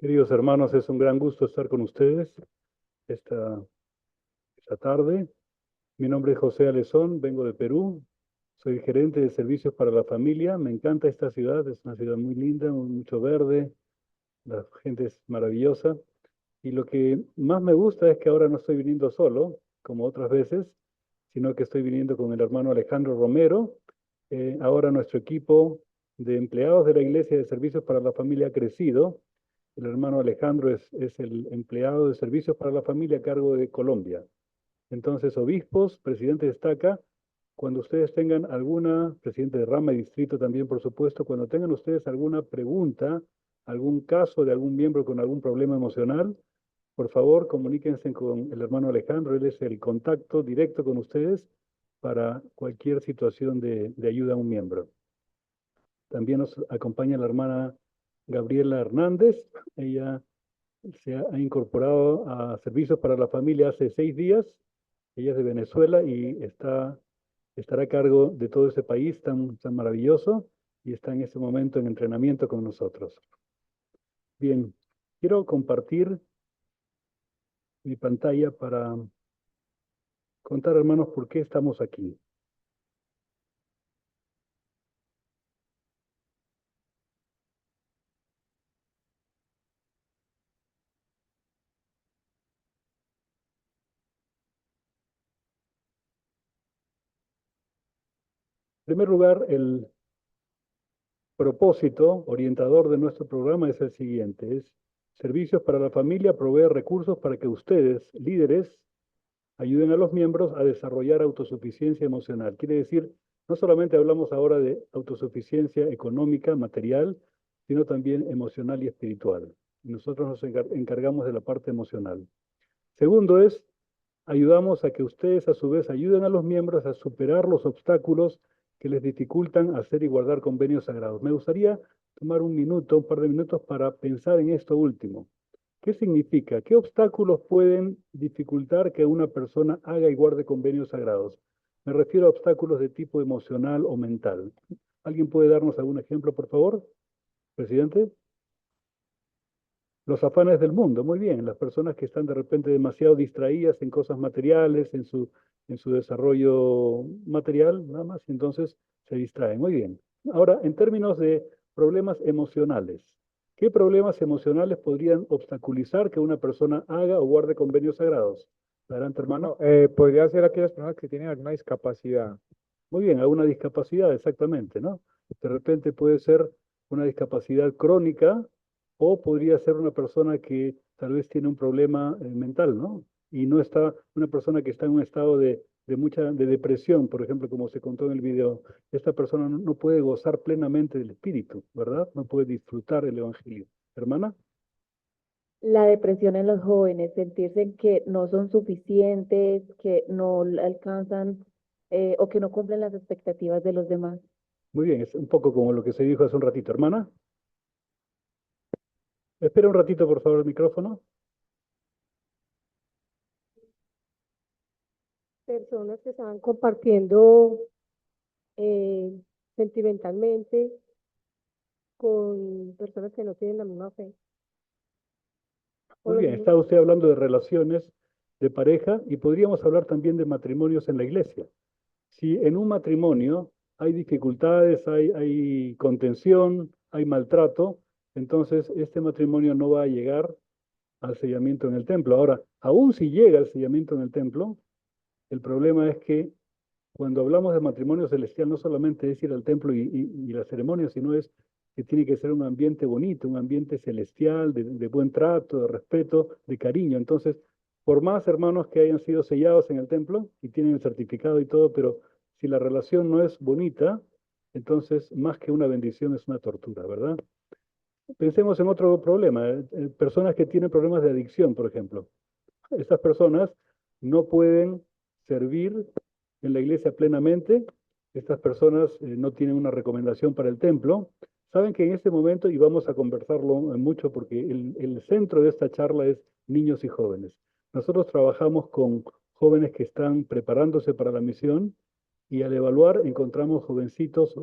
Queridos hermanos, es un gran gusto estar con ustedes esta, esta tarde. Mi nombre es José Alezón, vengo de Perú, soy gerente de servicios para la familia. Me encanta esta ciudad, es una ciudad muy linda, mucho verde, la gente es maravillosa. Y lo que más me gusta es que ahora no estoy viniendo solo, como otras veces, sino que estoy viniendo con el hermano Alejandro Romero. Ahora nuestro equipo de empleados de la Iglesia de Servicios para la Familia ha crecido. El hermano Alejandro es el empleado de Servicios para la Familia a cargo de Colombia. Entonces, obispos, presidente de estaca, cuando ustedes tengan alguna, presidente de rama y distrito también, por supuesto, cuando tengan ustedes alguna pregunta, algún caso de algún miembro con algún problema emocional, por favor, comuníquense con el hermano Alejandro. Él es el contacto directo con ustedes para cualquier situación de ayuda a un miembro. También nos acompaña la hermana Gabriela Hernández. Ella ha incorporado a Servicios para la Familia hace 6 días. Ella es de Venezuela y estará a cargo de todo ese país tan maravilloso y está en este momento en entrenamiento con nosotros. Bien, quiero compartir mi pantalla para contar, hermanos, por qué estamos aquí. En primer lugar, el propósito orientador de nuestro programa es el siguiente: es Servicios para la Familia provee recursos para que ustedes, líderes, ayuden a los miembros a desarrollar autosuficiencia emocional. Quiere decir, no solamente hablamos ahora de autosuficiencia económica, material, sino también emocional y espiritual. Y nosotros nos encargamos de la parte emocional. Segundo es, ayudamos a que ustedes a su vez ayuden a los miembros a superar los obstáculos que les dificultan hacer y guardar convenios sagrados. Me gustaría tomar un par de minutos para pensar en esto último. ¿Qué significa? ¿Qué obstáculos pueden dificultar que una persona haga y guarde convenios sagrados? Me refiero a obstáculos de tipo emocional o mental. ¿Alguien puede darnos algún ejemplo, por favor, presidente? Los afanes del mundo, muy bien. Las personas que están de repente demasiado distraídas en cosas materiales, en su desarrollo material, nada más, y entonces se distraen. Muy bien. Ahora, en términos de problemas emocionales, ¿qué problemas emocionales podrían obstaculizar que una persona haga o guarde convenios sagrados? Adelante, hermano. Podría ser aquellas personas que tienen alguna discapacidad. Muy bien, alguna discapacidad, exactamente, ¿no? De repente puede ser una discapacidad crónica o podría ser una persona que tal vez tiene un problema mental, ¿no? Y no está, una persona que está en un estado de depresión, por ejemplo, como se contó en el video. Esta persona no puede gozar plenamente del espíritu, ¿verdad? No puede disfrutar el evangelio. Hermana, La depresión en los jóvenes, sentirse que no son suficientes, que no alcanzan o que no cumplen las expectativas de los demás. muy bien, es un poco como lo que se dijo hace un ratito. Hermana, espera un ratito, por favor, el micrófono. Personas que estaban compartiendo eh, sentimentalmente con personas que no tienen la misma fe o Muy los bien, mismos. está usted hablando de relaciones de pareja y podríamos hablar también de matrimonios en la iglesia. Si en un matrimonio hay dificultades, hay contención, hay maltrato, entonces este matrimonio no va a llegar al sellamiento en el templo. Ahora, aún si llega al sellamiento en el templo, el problema es que cuando hablamos de matrimonio celestial, no solamente es ir al templo y la ceremonia, sino es que tiene que ser un ambiente bonito, un ambiente celestial, de buen trato, de respeto, de cariño. Entonces, por más hermanos que hayan sido sellados en el templo y tienen el certificado y todo, pero si la relación no es bonita, entonces más que una bendición es una tortura, ¿verdad? Pensemos en otro problema, personas que tienen problemas de adicción, por ejemplo. Estas personas no pueden servir en la iglesia plenamente. Estas personas no tienen una recomendación para el templo. Saben que en este momento, y vamos a conversarlo mucho porque el centro de esta charla es niños y jóvenes. Nosotros trabajamos con jóvenes que están preparándose para la misión y al evaluar encontramos jovencitos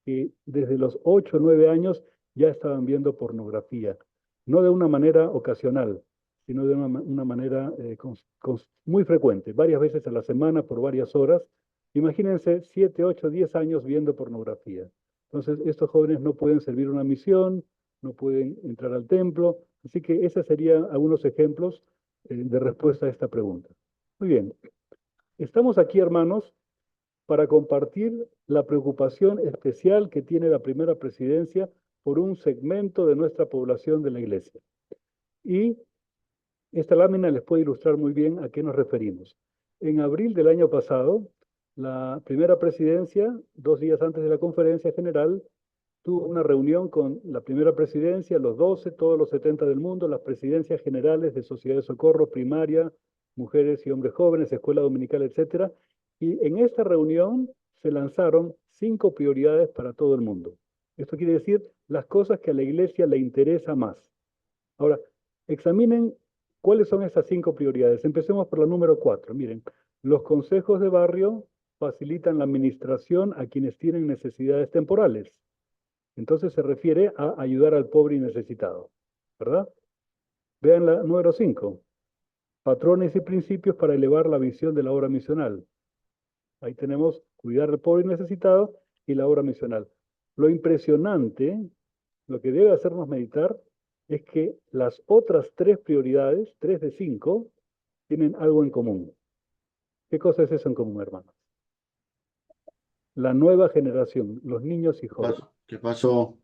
que desde los 8 o 9 años ya estaban viendo pornografía. no de una manera ocasional, sino de una manera muy frecuente, varias veces a la semana por varias horas. Imagínense 7, 8, 10 años viendo pornografía. Entonces, estos jóvenes no pueden servir una misión, no pueden entrar al templo. Así que esos serían algunos ejemplos de respuesta a esta pregunta. Muy bien. Estamos aquí, hermanos, para compartir la preocupación especial que tiene la primera presidencia por un segmento de nuestra población de la iglesia. Y esta lámina les puede ilustrar muy bien a qué nos referimos. En abril del año pasado, la primera presidencia, 2 días antes de la conferencia general, tuvo una reunión con la primera presidencia, los 12, todos los 70 del mundo, las presidencias generales de Sociedad de Socorro, primaria, mujeres y hombres jóvenes, escuela dominical, etc. Y en esta reunión se lanzaron 5 prioridades para todo el mundo. Esto quiere decir las cosas que a la iglesia le interesa más. Ahora, examinen cuáles son esas 5 prioridades. Empecemos por la número 4. Miren, los consejos de barrio facilitan la administración a quienes tienen necesidades temporales. Entonces se refiere a ayudar al pobre y necesitado, ¿verdad? Vean la número 5. Patrones y principios para elevar la visión de la obra misional. Ahí tenemos cuidar al pobre y necesitado y la obra misional. Lo impresionante, lo que debe hacernos meditar, es que las otras 3 prioridades, 3 de 5, tienen algo en común. ¿Qué cosa es eso en común, hermanos? La nueva generación, los niños y jóvenes. ¿Qué pasó?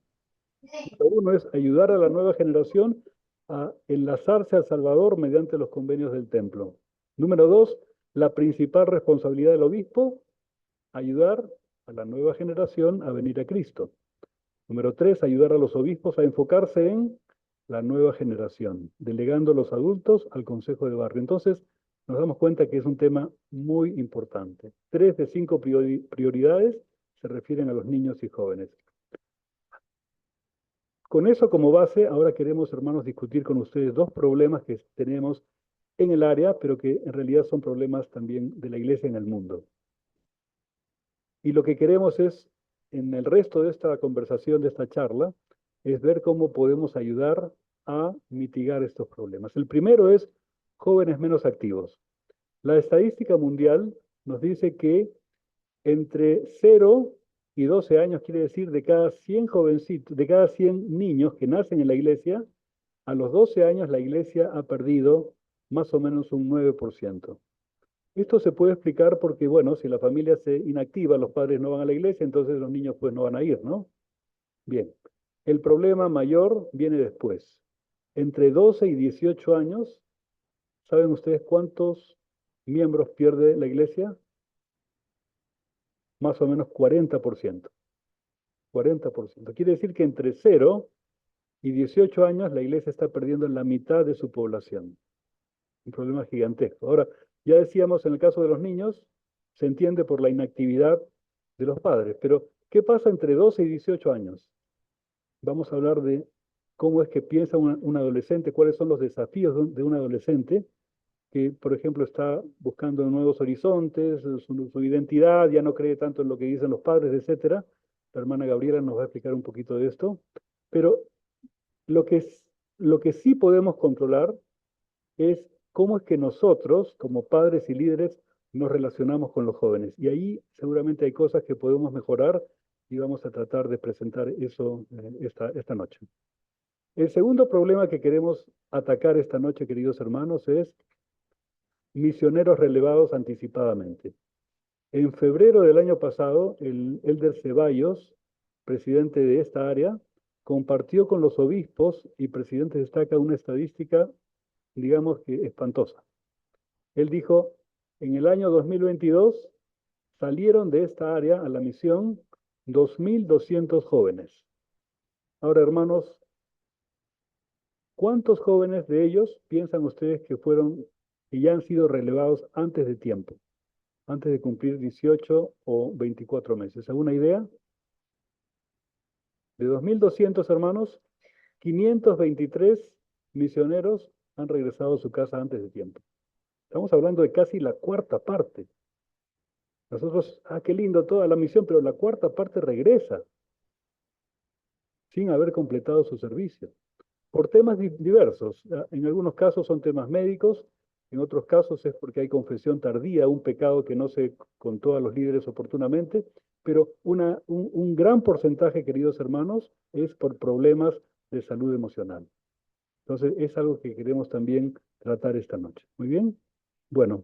Uno es ayudar a la nueva generación a enlazarse al Salvador mediante los convenios del templo. Número 2, la principal responsabilidad del obispo, ayudar a la nueva generación a venir a Cristo. Número 3, ayudar a los obispos a enfocarse en la nueva generación, delegando a los adultos al consejo de barrio. Entonces, nos damos cuenta que es un tema muy importante. 3 de 5 prioridades se refieren a los niños y jóvenes. Con eso como base, ahora queremos, hermanos, discutir con ustedes 2 problemas que tenemos en el área, pero que en realidad son problemas también de la iglesia en el mundo. Y lo que queremos es, en el resto de esta conversación, de esta charla, es ver cómo podemos ayudar a mitigar estos problemas. El primero es jóvenes menos activos. La estadística mundial nos dice que entre 0 y 12 años, quiere decir de cada 100 jovencitos, de cada 100 niños que nacen en la iglesia, a los 12 años la iglesia ha perdido más o menos un 9%. Esto se puede explicar porque, bueno, si la familia se inactiva, los padres no van a la iglesia, entonces los niños pues no van a ir, ¿no? Bien, el problema mayor viene después. Entre 12 y 18 años, ¿saben ustedes cuántos miembros pierde la iglesia? Más o menos 40%. 40%. Quiere decir que entre 0 y 18 años la iglesia está perdiendo la mitad de su población. Un problema gigantesco. Ahora, ya decíamos en el caso de los niños, se entiende por la inactividad de los padres, pero ¿qué pasa entre 12 y 18 años? Vamos a hablar de cómo es que piensa un adolescente, cuáles son los desafíos de un adolescente que, por ejemplo, está buscando nuevos horizontes, su identidad, ya no cree tanto en lo que dicen los padres, etc. La hermana Gabriela nos va a explicar un poquito de esto. Pero lo que sí podemos controlar es cómo es que nosotros, como padres y líderes, nos relacionamos con los jóvenes. Y ahí seguramente hay cosas que podemos mejorar y vamos a tratar de presentar eso esta noche. El segundo problema que queremos atacar esta noche, queridos hermanos, es misioneros relevados anticipadamente. En febrero del año pasado, el Elder Ceballos, presidente de esta área, compartió con los obispos y presidentes de estaca una estadística, digamos que espantosa. Él dijo, en el año 2022 salieron de esta área a la misión 2.200 jóvenes. Ahora, hermanos, ¿cuántos jóvenes de ellos piensan ustedes que ya han sido relevados antes de tiempo? Antes de cumplir 18 o 24 meses. ¿Alguna idea? De 2.200 hermanos, 523 misioneros han regresado a su casa antes de tiempo. Estamos hablando de casi la cuarta parte. Nosotros, qué lindo toda la misión, pero la cuarta parte regresa sin haber completado su servicio. por temas diversos. En algunos casos son temas médicos, en otros casos es porque hay confesión tardía, un pecado que no se contó a los líderes oportunamente, pero un gran porcentaje, queridos hermanos, es por problemas de salud emocional. Entonces, es algo que queremos también tratar esta noche. Muy bien. Bueno,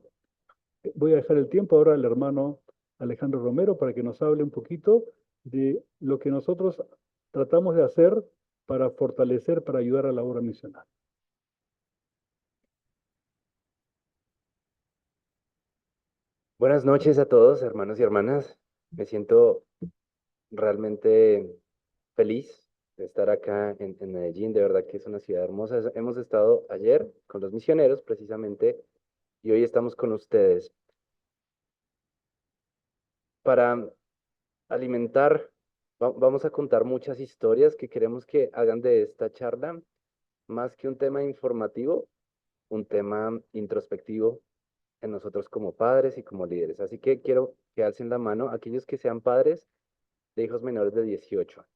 voy a dejar el tiempo ahora al hermano Alejandro Romero para que nos hable un poquito de lo que nosotros tratamos de hacer para fortalecer, para ayudar a la obra misional. Buenas noches a todos, hermanos y hermanas. Me siento realmente feliz de estar acá en Medellín. De verdad que es una ciudad hermosa. Hemos estado ayer con los misioneros precisamente y hoy estamos con ustedes para alimentar. Vamos a contar muchas historias que queremos que hagan de esta charla más que un tema informativo, un tema introspectivo en nosotros como padres y como líderes. Así que quiero que alcen la mano aquellos que sean padres de hijos menores de 18 años.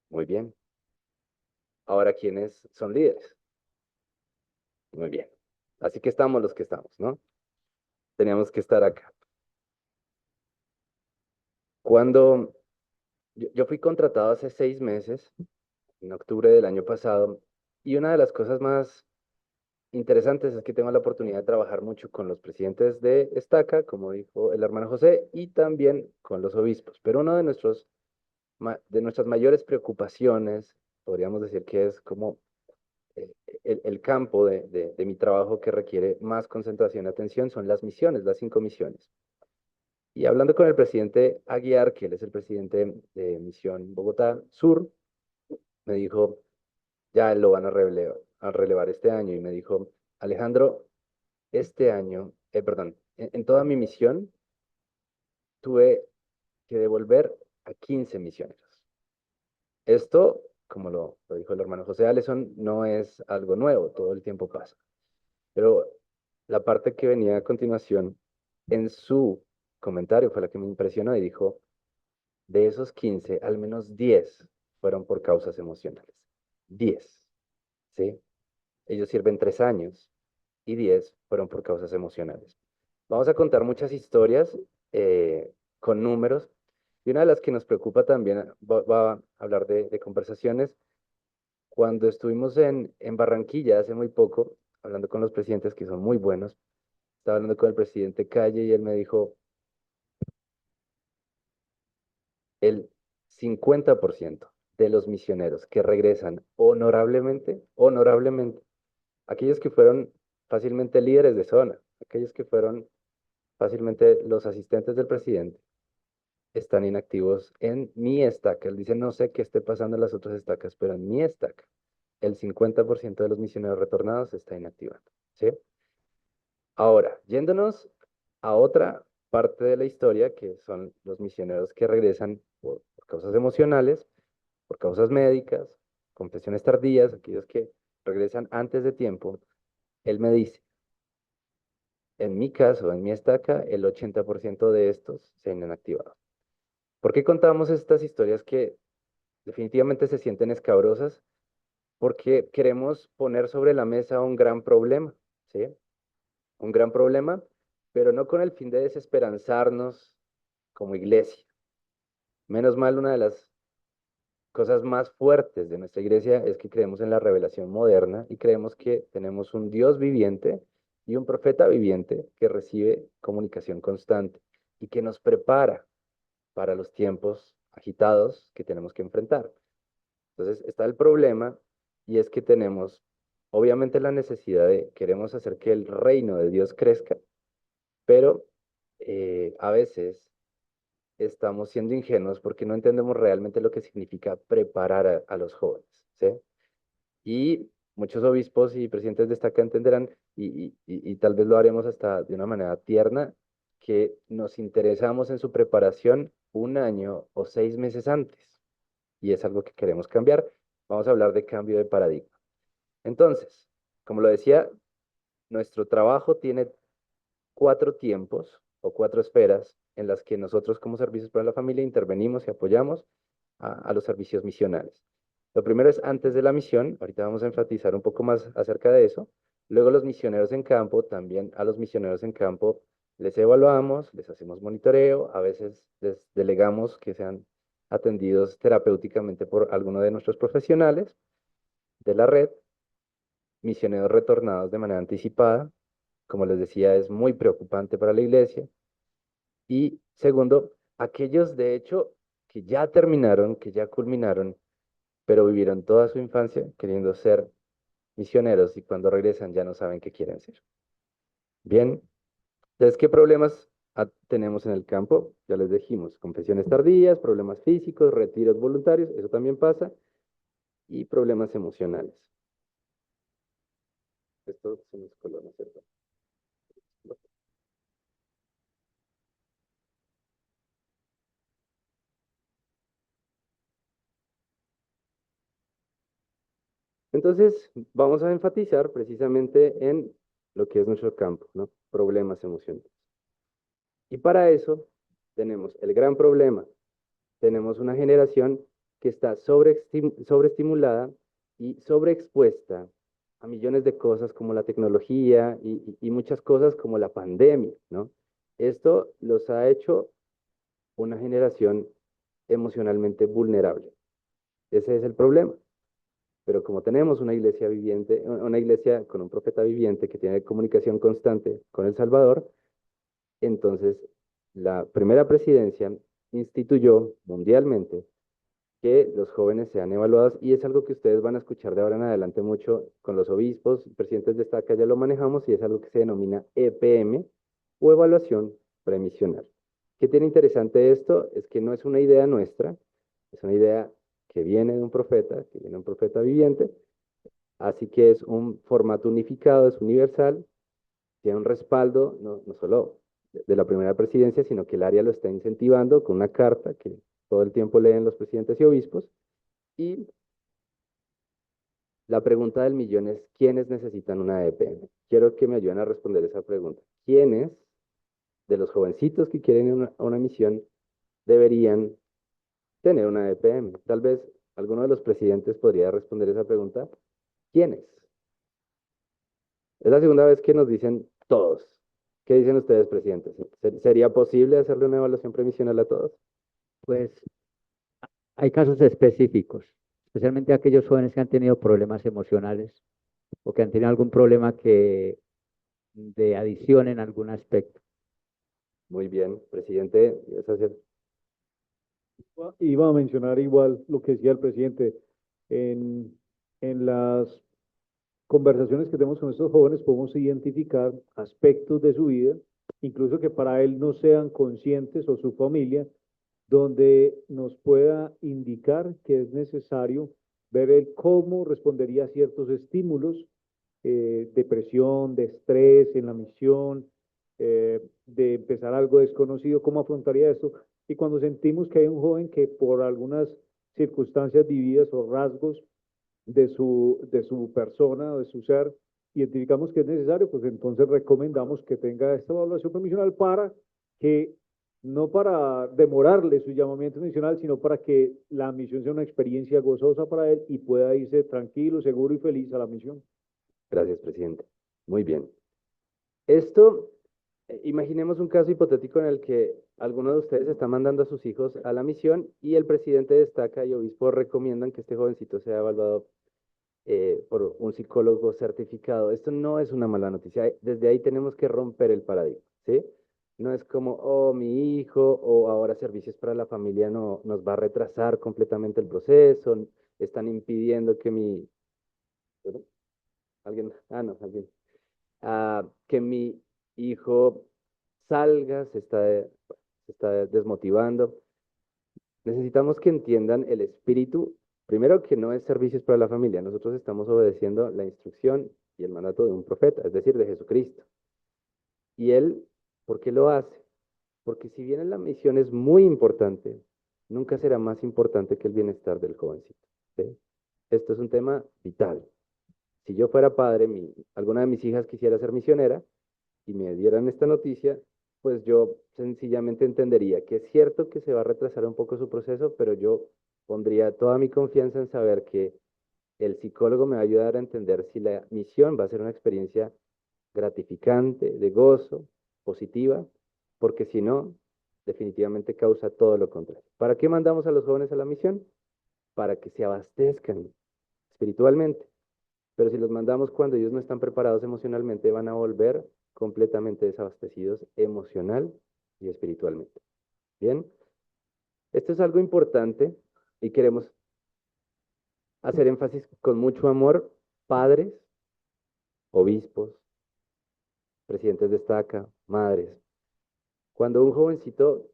Muy bien. Ahora, ¿quiénes son líderes? Muy bien. Así que estamos los que estamos, ¿no? Teníamos que estar acá. Cuando yo fui contratado hace 6 meses, en octubre del año pasado, y una de las cosas más interesantes es que tengo la oportunidad de trabajar mucho con los presidentes de Estaca, como dijo el hermano José, y también con los obispos. Pero uno de nuestras mayores preocupaciones, podríamos decir que es como el campo de mi trabajo que requiere más concentración y atención, son las misiones, las 5 misiones. Y hablando con el presidente Aguiar, que él es el presidente de Misión Bogotá Sur, me dijo, ya lo van a relevar este año, y me dijo, Alejandro, este año, perdón, en toda mi misión tuve que devolver a 15 misioneros. Esto, como lo dijo el hermano José Aleson, no es algo nuevo, todo el tiempo pasa. Pero la parte que venía a continuación en su comentario fue la que me impresionó y dijo, de esos 15 al menos 10 fueron por causas emocionales. 10, ¿sí? Ellos sirven 3 años y 10 fueron por causas emocionales. Vamos a contar muchas historias con números, y una de las que nos preocupa también va a hablar de conversaciones. Cuando estuvimos en Barranquilla hace muy poco, hablando con los presidentes que son muy buenos, estaba hablando con el presidente Calle y él me dijo, el 50% de los misioneros que regresan honorablemente, aquellos que fueron fácilmente líderes de zona, aquellos que fueron fácilmente los asistentes del presidente, están inactivos en mi estaca. Él dice, no sé qué esté pasando en las otras estacas, pero en mi estaca, el 50% de los misioneros retornados se está inactivando, ¿sí? Ahora, yéndonos a otra parte de la historia, que son los misioneros que regresan por causas emocionales, por causas médicas, confesiones tardías, aquellos que regresan antes de tiempo, él me dice, en mi caso, en mi estaca, el 80% de estos se han inactivado. ¿Por qué contamos estas historias que definitivamente se sienten escabrosas? Porque queremos poner sobre la mesa un gran problema, ¿sí? Un gran problema, pero no con el fin de desesperanzarnos como iglesia. Menos mal, una de las cosas más fuertes de nuestra iglesia es que creemos en la revelación moderna y creemos que tenemos un Dios viviente y un profeta viviente que recibe comunicación constante y que nos prepara para los tiempos agitados que tenemos que enfrentar. Entonces está el problema, y es que tenemos obviamente la necesidad queremos hacer que el reino de Dios crezca, pero a veces estamos siendo ingenuos porque no entendemos realmente lo que significa preparar a los jóvenes, ¿sí? Y muchos obispos y presidentes de esta acá entenderán, y tal vez lo haremos hasta de una manera tierna, que nos interesamos en su preparación 1 año o 6 meses antes, y es algo que queremos cambiar. Vamos a hablar de cambio de paradigma. Entonces, como lo decía, nuestro trabajo tiene 4 tiempos o 4 esferas en las que nosotros como Servicios para la Familia intervenimos y apoyamos a los servicios misionales. Lo primero es antes de la misión, ahorita vamos a enfatizar un poco más acerca de eso. Luego los misioneros en campo, también a los misioneros en campo les evaluamos, les hacemos monitoreo, a veces les delegamos que sean atendidos terapéuticamente por alguno de nuestros profesionales de la red, misioneros retornados de manera anticipada, como les decía, es muy preocupante para la iglesia. Y segundo, aquellos de hecho que ya terminaron, que ya culminaron, pero vivieron toda su infancia queriendo ser misioneros y cuando regresan ya no saben qué quieren ser. Bien, entonces, ¿qué problemas tenemos en el campo? Ya les dijimos, confesiones tardías, problemas físicos, retiros voluntarios, eso también pasa, y problemas emocionales. Esto se nos coló, ¿no es cierto? Entonces, vamos a enfatizar precisamente en lo que es nuestro campo, ¿no? Problemas emocionales. Y para eso tenemos el gran problema. Tenemos una generación que está sobreestimulada y sobreexpuesta a millones de cosas como la tecnología y muchas cosas como la pandemia, ¿no? Esto los ha hecho una generación emocionalmente vulnerable. Ese es el problema. Pero como tenemos una iglesia viviente, una iglesia con un profeta viviente que tiene comunicación constante con El Salvador, entonces la primera presidencia instituyó mundialmente que los jóvenes sean evaluados y es algo que ustedes van a escuchar de ahora en adelante mucho con los obispos, presidentes de estaca, ya lo manejamos y es algo que se denomina EPM o evaluación premisional. ¿Qué tiene interesante esto? Es que no es una idea nuestra, es una idea que viene de un profeta, que viene de un profeta viviente, así que es un formato unificado, es universal, tiene un respaldo no solo de la primera presidencia, sino que el área lo está incentivando con una carta que todo el tiempo leen los presidentes y obispos. Y la pregunta del millón es, ¿quiénes necesitan una EPM? Quiero que me ayuden a responder esa pregunta. ¿Quiénes de los jovencitos que quieren ir a una misión deberían tener una EPM? Tal vez alguno de los presidentes podría responder esa pregunta. ¿Quiénes? Es la segunda vez que nos dicen todos. ¿Qué dicen ustedes, presidentes? ¿Sería posible hacerle una evaluación premisional a todos? Pues hay casos específicos, especialmente aquellos jóvenes que han tenido problemas emocionales o que han tenido algún problema de adicción en algún aspecto. Muy bien, presidente. ¿Ibas a hacer? Iba a mencionar igual lo que decía el presidente. En las conversaciones que tenemos con estos jóvenes podemos identificar aspectos de su vida, incluso que para él no sean conscientes o su familia, donde nos pueda indicar que es necesario ver el cómo respondería a ciertos estímulos, depresión, de estrés en la misión, de empezar algo desconocido, cómo afrontaría esto. Y cuando sentimos que hay un joven que por algunas circunstancias vividas o rasgos de su persona o de su ser, identificamos que es necesario, pues entonces recomendamos que tenga esta evaluación provisional para que, no para demorarle su llamamiento misional, sino para que la misión sea una experiencia gozosa para él y pueda irse tranquilo, seguro y feliz a la misión. Gracias, presidente. Muy bien. Esto, imaginemos un caso hipotético en el que alguno de ustedes está mandando a sus hijos a la misión y el presidente destaca y obispo recomiendan que este jovencito sea evaluado por un psicólogo certificado. Esto no es una mala noticia. Desde ahí tenemos que romper el paradigma, ¿sí? No es como, oh, mi hijo, o ahora servicios para la familia no, nos va a retrasar completamente el proceso, están impidiendo que mi... ¿Perdón? ¿Alguien? Ah, no, alguien. Que mi hijo salga, se está desmotivando. Necesitamos que entiendan el espíritu, primero que no es servicios para la familia, nosotros estamos obedeciendo la instrucción y el mandato de un profeta, es decir, de Jesucristo. Y él, ¿por qué lo hace? Porque si bien la misión es muy importante, nunca será más importante que el bienestar del jovencito, ¿sí? Esto es un tema vital. Si yo fuera padre, alguna de mis hijas quisiera ser misionera y me dieran esta noticia, pues yo sencillamente entendería que es cierto que se va a retrasar un poco su proceso, pero yo pondría toda mi confianza en saber que el psicólogo me va a ayudar a entender si la misión va a ser una experiencia gratificante, de gozo, positiva, porque si no, definitivamente causa todo lo contrario. ¿Para qué mandamos a los jóvenes a la misión? Para que se abastezcan espiritualmente. Pero si los mandamos cuando ellos no están preparados emocionalmente, van a volver completamente desabastecidos emocional y espiritualmente. Bien, esto es algo importante y queremos hacer énfasis con mucho amor, padres, obispos, presidentes de estaca, madres. Cuando un jovencito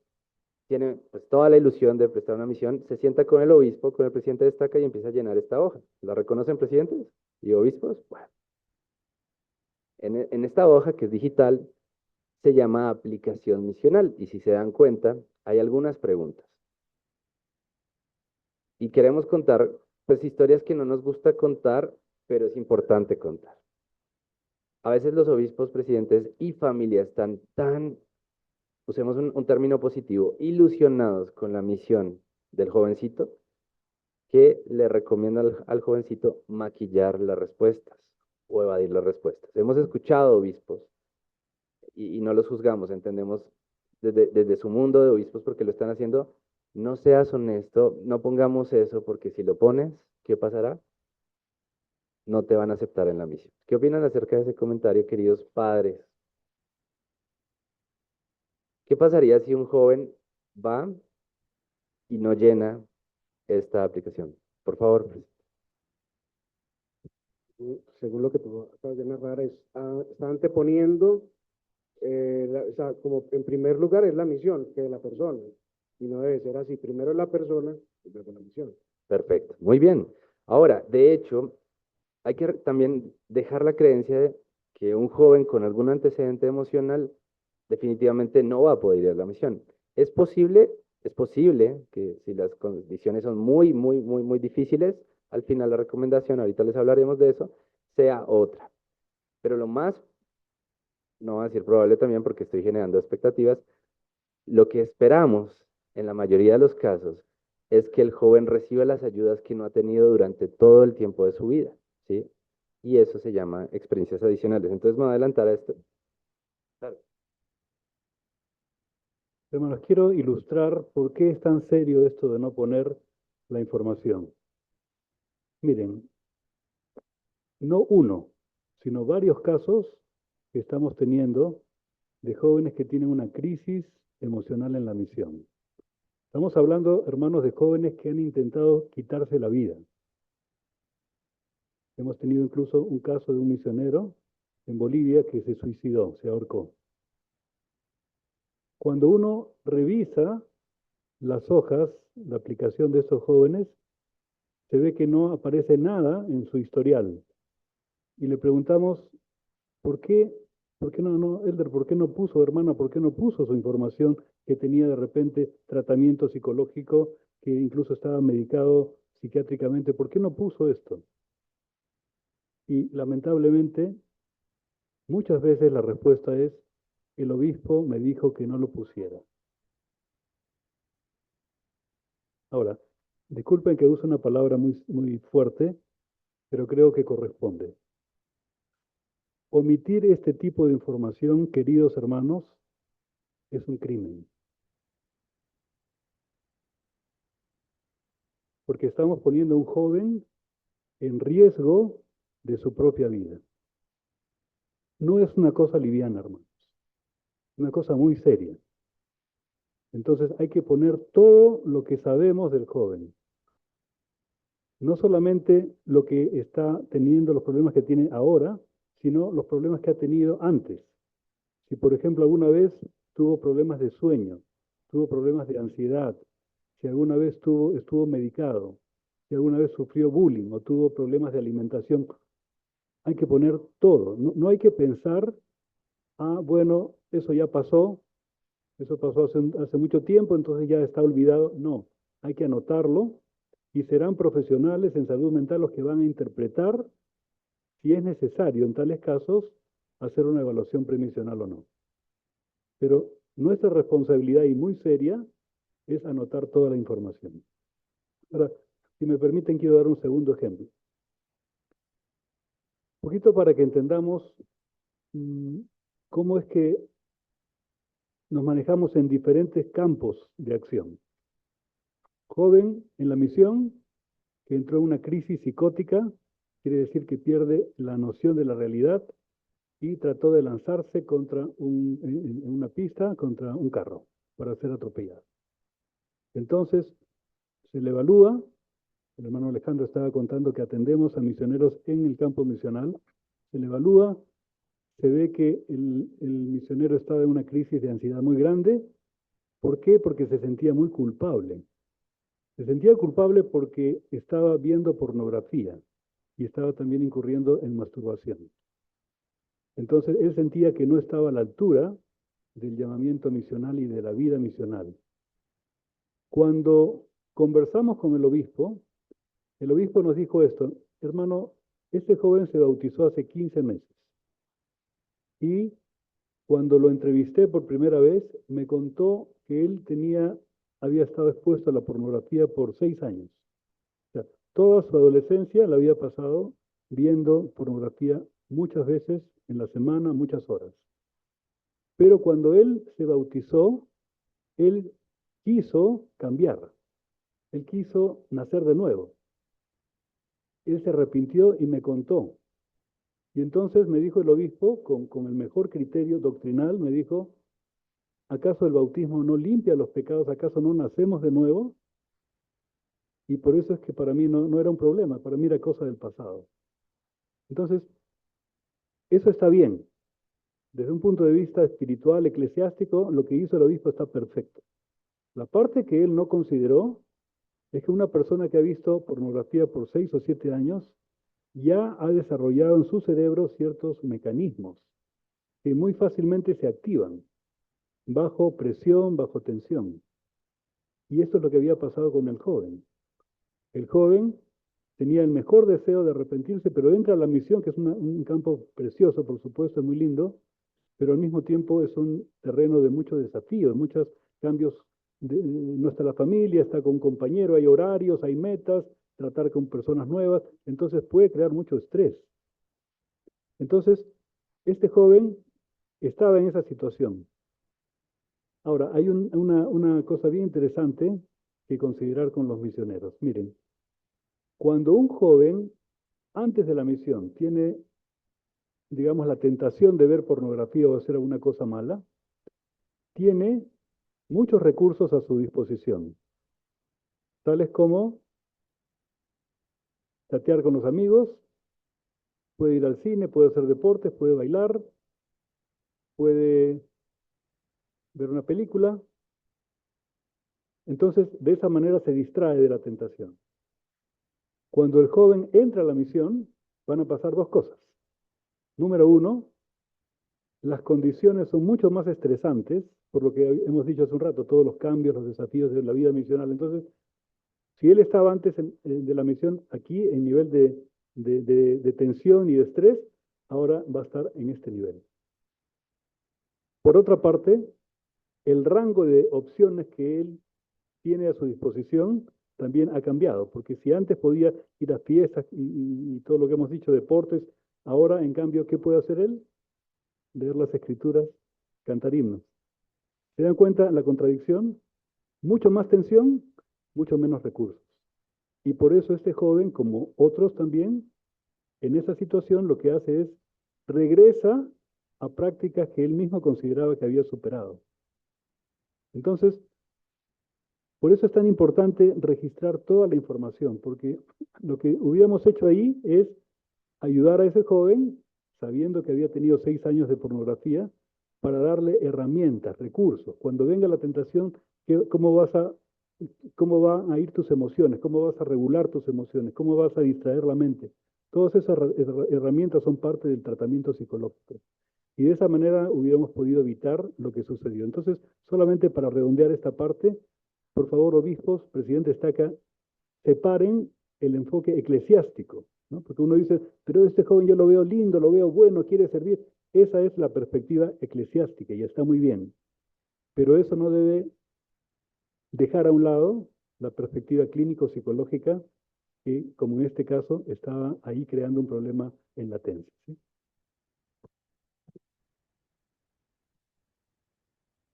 tiene pues, toda la ilusión de prestar una misión, se sienta con el obispo, con el presidente de estaca y empieza a llenar esta hoja. ¿La reconocen presidentes y obispos? Bueno, en esta hoja que es digital se llama aplicación misional y si se dan cuenta hay algunas preguntas. Y queremos contar pues historias que no nos gusta contar, pero es importante contar. A veces los obispos, presidentes y familias están tan, usemos un término positivo, ilusionados con la misión del jovencito, que le recomienda al jovencito maquillar las respuestas o evadir las respuestas. Hemos escuchado obispos y no los juzgamos, entendemos desde su mundo de obispos porque lo están haciendo. No seas honesto, no pongamos eso porque si lo pones, ¿qué pasará? No te van a aceptar en la misión. ¿Qué opinan acerca de ese comentario, queridos padres? ¿Qué pasaría si un joven va y no llena esta aplicación? Por favor. Según lo que tú acabas de narrar, está anteponiendo, o sea, como en primer lugar es la misión que es la persona, y no debe ser así, primero es la persona y luego la misión. Perfecto, muy bien. Ahora, de hecho, hay que también dejar la creencia de que un joven con algún antecedente emocional definitivamente no va a poder ir a la misión. Es posible que si las condiciones son muy difíciles, al final la recomendación, ahorita les hablaremos de eso, sea otra. Pero lo más, no voy a decir probable también porque estoy generando expectativas, lo que esperamos en la mayoría de los casos es que el joven reciba las ayudas que no ha tenido durante todo el tiempo de su vida, ¿sí? Y eso se llama experiencias adicionales. Entonces me voy a adelantar a esto. Claro. Hermanos, quiero ilustrar por qué es tan serio esto de no poner la información. Miren, no uno, sino varios casos que estamos teniendo de jóvenes que tienen una crisis emocional en la misión. Estamos hablando, hermanos, de jóvenes que han intentado quitarse la vida. Hemos tenido incluso un caso de un misionero en Bolivia que se suicidó, se ahorcó. Cuando uno revisa las hojas, la aplicación de estos jóvenes, se ve que no aparece nada en su historial. Y le preguntamos, ¿por qué Elder, por qué no puso, hermana, por qué no puso su información que tenía de repente tratamiento psicológico, que incluso estaba medicado psiquiátricamente? ¿Por qué no puso esto? Y lamentablemente, muchas veces la respuesta es, el obispo me dijo que no lo pusiera. Ahora, disculpen que use una palabra muy fuerte, pero creo que corresponde. Omitir este tipo de información, queridos hermanos, es un crimen. Porque estamos poniendo a un joven en riesgo de su propia vida. No es una cosa liviana, hermanos. Es una cosa muy seria. Entonces hay que poner todo lo que sabemos del joven. No solamente lo que está teniendo, los problemas que tiene ahora, sino los problemas que ha tenido antes. Si, por ejemplo, alguna vez tuvo problemas de sueño, tuvo problemas de ansiedad, si alguna vez estuvo medicado, si alguna vez sufrió bullying o tuvo problemas de alimentación, hay que poner todo. No hay que pensar, bueno, eso pasó hace mucho tiempo, entonces ya está olvidado. No, hay que anotarlo y serán profesionales en salud mental los que van a interpretar si es necesario en tales casos hacer una evaluación premisional o no. Pero nuestra responsabilidad y muy seria es anotar toda la información. Ahora, si me permiten, quiero dar un segundo ejemplo. Un poquito para que entendamos cómo es que nos manejamos en diferentes campos de acción. Joven en la misión, que entró en una crisis psicótica, quiere decir que pierde la noción de la realidad y trató de lanzarse en una pista contra un carro para ser atropellado. Entonces, se le evalúa, el hermano Alejandro estaba contando que atendemos a misioneros en el campo misional, se le evalúa, se ve que el misionero estaba en una crisis de ansiedad muy grande. ¿Por qué? Porque se sentía muy culpable. Se sentía culpable porque estaba viendo pornografía y estaba también incurriendo en masturbación. Entonces, él sentía que no estaba a la altura del llamamiento misional y de la vida misional. Cuando conversamos con el obispo nos dijo esto: hermano, este joven se bautizó hace 15 meses y cuando lo entrevisté por primera vez me contó que él había estado expuesto a la pornografía por 6 años. O sea, toda su adolescencia la había pasado viendo pornografía muchas veces en la semana, muchas horas. Pero cuando él se bautizó, él quiso cambiar, él quiso nacer de nuevo. Él se arrepintió y me contó. Y entonces me dijo el obispo, con el mejor criterio doctrinal, me dijo: ¿acaso el bautismo no limpia los pecados? ¿Acaso no nacemos de nuevo? Y por eso es que para mí no era un problema, para mí era cosa del pasado. Entonces, eso está bien. Desde un punto de vista espiritual, eclesiástico, lo que hizo el obispo está perfecto. La parte que él no consideró es que una persona que ha visto pornografía por 6 o 7 años ya ha desarrollado en su cerebro ciertos mecanismos que muy fácilmente se activan bajo presión, bajo tensión. Y esto es lo que había pasado con el joven. El joven tenía el mejor deseo de arrepentirse, pero entra a la misión, que es un campo precioso, por supuesto, es muy lindo, pero al mismo tiempo es un terreno de muchos desafíos, muchos cambios. No está la familia, está con un compañero, hay horarios, hay metas, tratar con personas nuevas, entonces puede crear mucho estrés. Entonces, este joven estaba en esa situación. Ahora, hay una cosa bien interesante que considerar con los misioneros. Miren, cuando un joven, antes de la misión, tiene, digamos, la tentación de ver pornografía o hacer alguna cosa mala, tiene muchos recursos a su disposición, tales como chatear con los amigos, puede ir al cine, puede hacer deportes, puede bailar, puede ver una película. Entonces, de esa manera se distrae de la tentación. Cuando el joven entra a la misión, van a pasar 2 cosas. Número 1, las condiciones son mucho más estresantes, por lo que hemos dicho hace un rato, todos los cambios, los desafíos de la vida misional. Entonces, si él estaba antes de la misión aquí en nivel de tensión y de estrés, ahora va a estar en este nivel. Por otra parte, el rango de opciones que él tiene a su disposición también ha cambiado, porque si antes podía ir a fiestas y todo lo que hemos dicho, deportes, ahora en cambio, ¿qué puede hacer él? Leer las escrituras, cantar himnos. ¿Se dan cuenta la contradicción? Mucho más tensión, mucho menos recursos. Y por eso este joven, como otros también, en esa situación lo que hace es regresa a prácticas que él mismo consideraba que había superado. Entonces, por eso es tan importante registrar toda la información, porque lo que hubiéramos hecho ahí es ayudar a ese joven, sabiendo que había tenido 6 años de pornografía, para darle herramientas, recursos. Cuando venga la tentación, ¿cómo van a ir tus emociones? ¿Cómo vas a regular tus emociones? ¿Cómo vas a distraer la mente? Todas esas herramientas son parte del tratamiento psicológico. Y de esa manera hubiéramos podido evitar lo que sucedió. Entonces, solamente para redondear esta parte, por favor, obispos, presidente Estaca, separen el enfoque eclesiástico, ¿no? Porque uno dice, pero este joven yo lo veo lindo, lo veo bueno, quiere servir. Esa es la perspectiva eclesiástica y está muy bien. Pero eso no debe dejar a un lado la perspectiva clínico-psicológica que, como en este caso, estaba ahí creando un problema en latencia, ¿sí?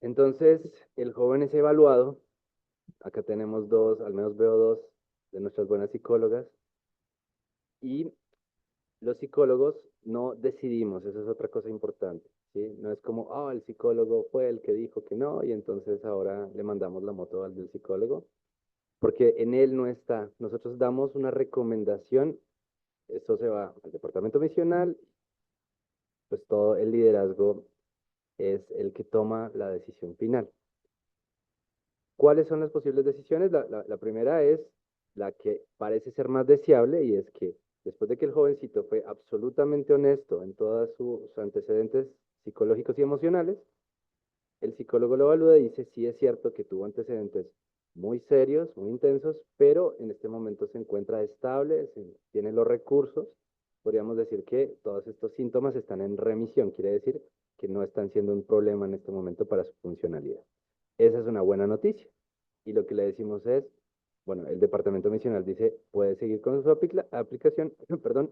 Entonces, el joven es evaluado. Acá tenemos dos, al menos veo dos de nuestras buenas psicólogas. Y los psicólogos no decidimos, eso es otra cosa importante, ¿sí? No es como, el psicólogo fue el que dijo que no, y entonces ahora le mandamos la moto al del psicólogo, porque en él no está. Nosotros damos una recomendación, esto se va al departamento misional, pues todo el liderazgo es el que toma la decisión final. ¿Cuáles son las posibles decisiones? La primera es la que parece ser más deseable, y es que después de que el jovencito fue absolutamente honesto en todos sus antecedentes psicológicos y emocionales, el psicólogo lo evalúa y dice, sí es cierto que tuvo antecedentes muy serios, muy intensos, pero en este momento se encuentra estable, tiene los recursos. Podríamos decir que todos estos síntomas están en remisión, quiere decir que no están siendo un problema en este momento para su funcionalidad. Esa es una buena noticia. Y lo que le decimos es, bueno, el departamento misional dice, puede seguir con su aplicación, perdón,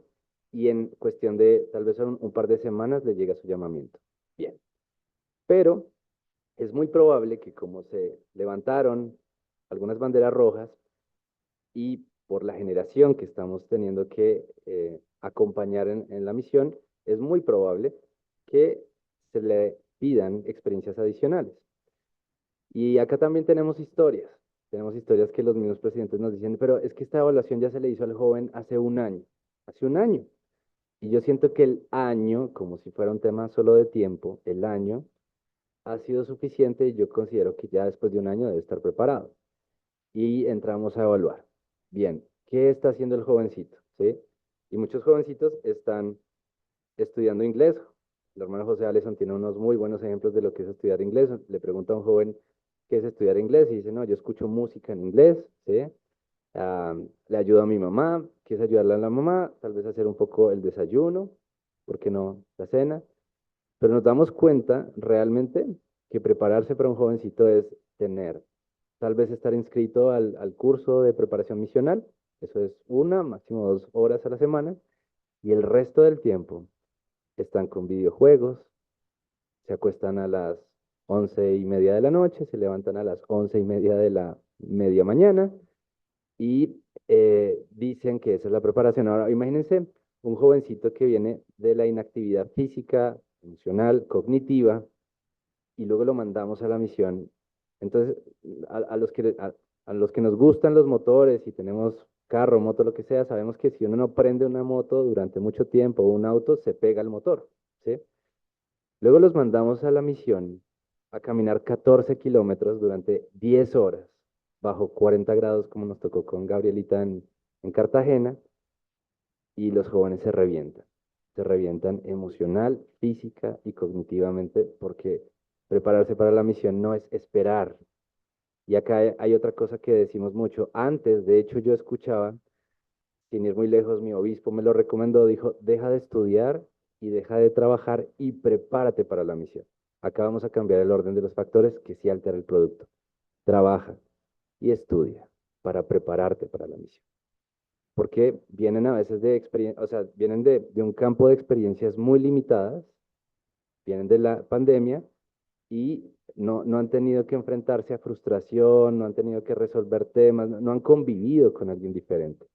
y en cuestión de tal vez un par de semanas le llega su llamamiento. Bien. Pero es muy probable que como se levantaron algunas banderas rojas y por la generación que estamos teniendo que acompañar en la misión, es muy probable que se le pidan experiencias adicionales. Y acá también tenemos historias que los mismos presidentes nos dicen, pero es que esta evaluación ya se le hizo al joven hace un año. Y yo siento que el año, como si fuera un tema solo de tiempo, el año ha sido suficiente y yo considero que ya después de un año debe estar preparado. Y entramos a evaluar. Bien, ¿qué está haciendo el jovencito? ¿Sí? Y muchos jovencitos están estudiando inglés. El hermano José Aleson tiene unos muy buenos ejemplos de lo que es estudiar inglés. Le pregunta a un joven qué es estudiar inglés y dice, no, yo escucho música en inglés, ¿sí? Le ayudo a mi mamá, que es ayudarle a la mamá, tal vez hacer un poco el desayuno, ¿por qué no la cena? Pero nos damos cuenta realmente que prepararse para un jovencito es tener, tal vez estar inscrito al curso de preparación misional, eso es máximo 2 horas a la semana, y el resto del tiempo están con videojuegos, se acuestan a las 11:30 de la noche, se levantan a las 11:30 de la media mañana y dicen que esa es la preparación. Ahora, imagínense un jovencito que viene de la inactividad física, emocional, cognitiva, y luego lo mandamos a la misión. Entonces, a los que nos gustan los motores y tenemos carro, moto, lo que sea, sabemos que si uno no prende una moto durante mucho tiempo o un auto, se pega el motor, ¿sí? Luego los mandamos a la misión a caminar 14 kilómetros durante 10 horas, bajo 40 grados, como nos tocó con Gabrielita en Cartagena, y los jóvenes se revientan emocional, física y cognitivamente, porque prepararse para la misión no es esperar. Y acá hay otra cosa que decimos mucho. Antes, de hecho, yo escuchaba, sin ir muy lejos, mi obispo me lo recomendó, dijo, deja de estudiar y deja de trabajar y prepárate para la misión. Acá vamos a cambiar el orden de los factores que sí altera el producto. Trabaja y estudia para prepararte para la misión. Porque vienen a veces de experiencia, o sea, vienen de un campo de experiencias muy limitadas, vienen de la pandemia y no han tenido que enfrentarse a frustración, no han tenido que resolver temas, no han convivido con alguien diferente.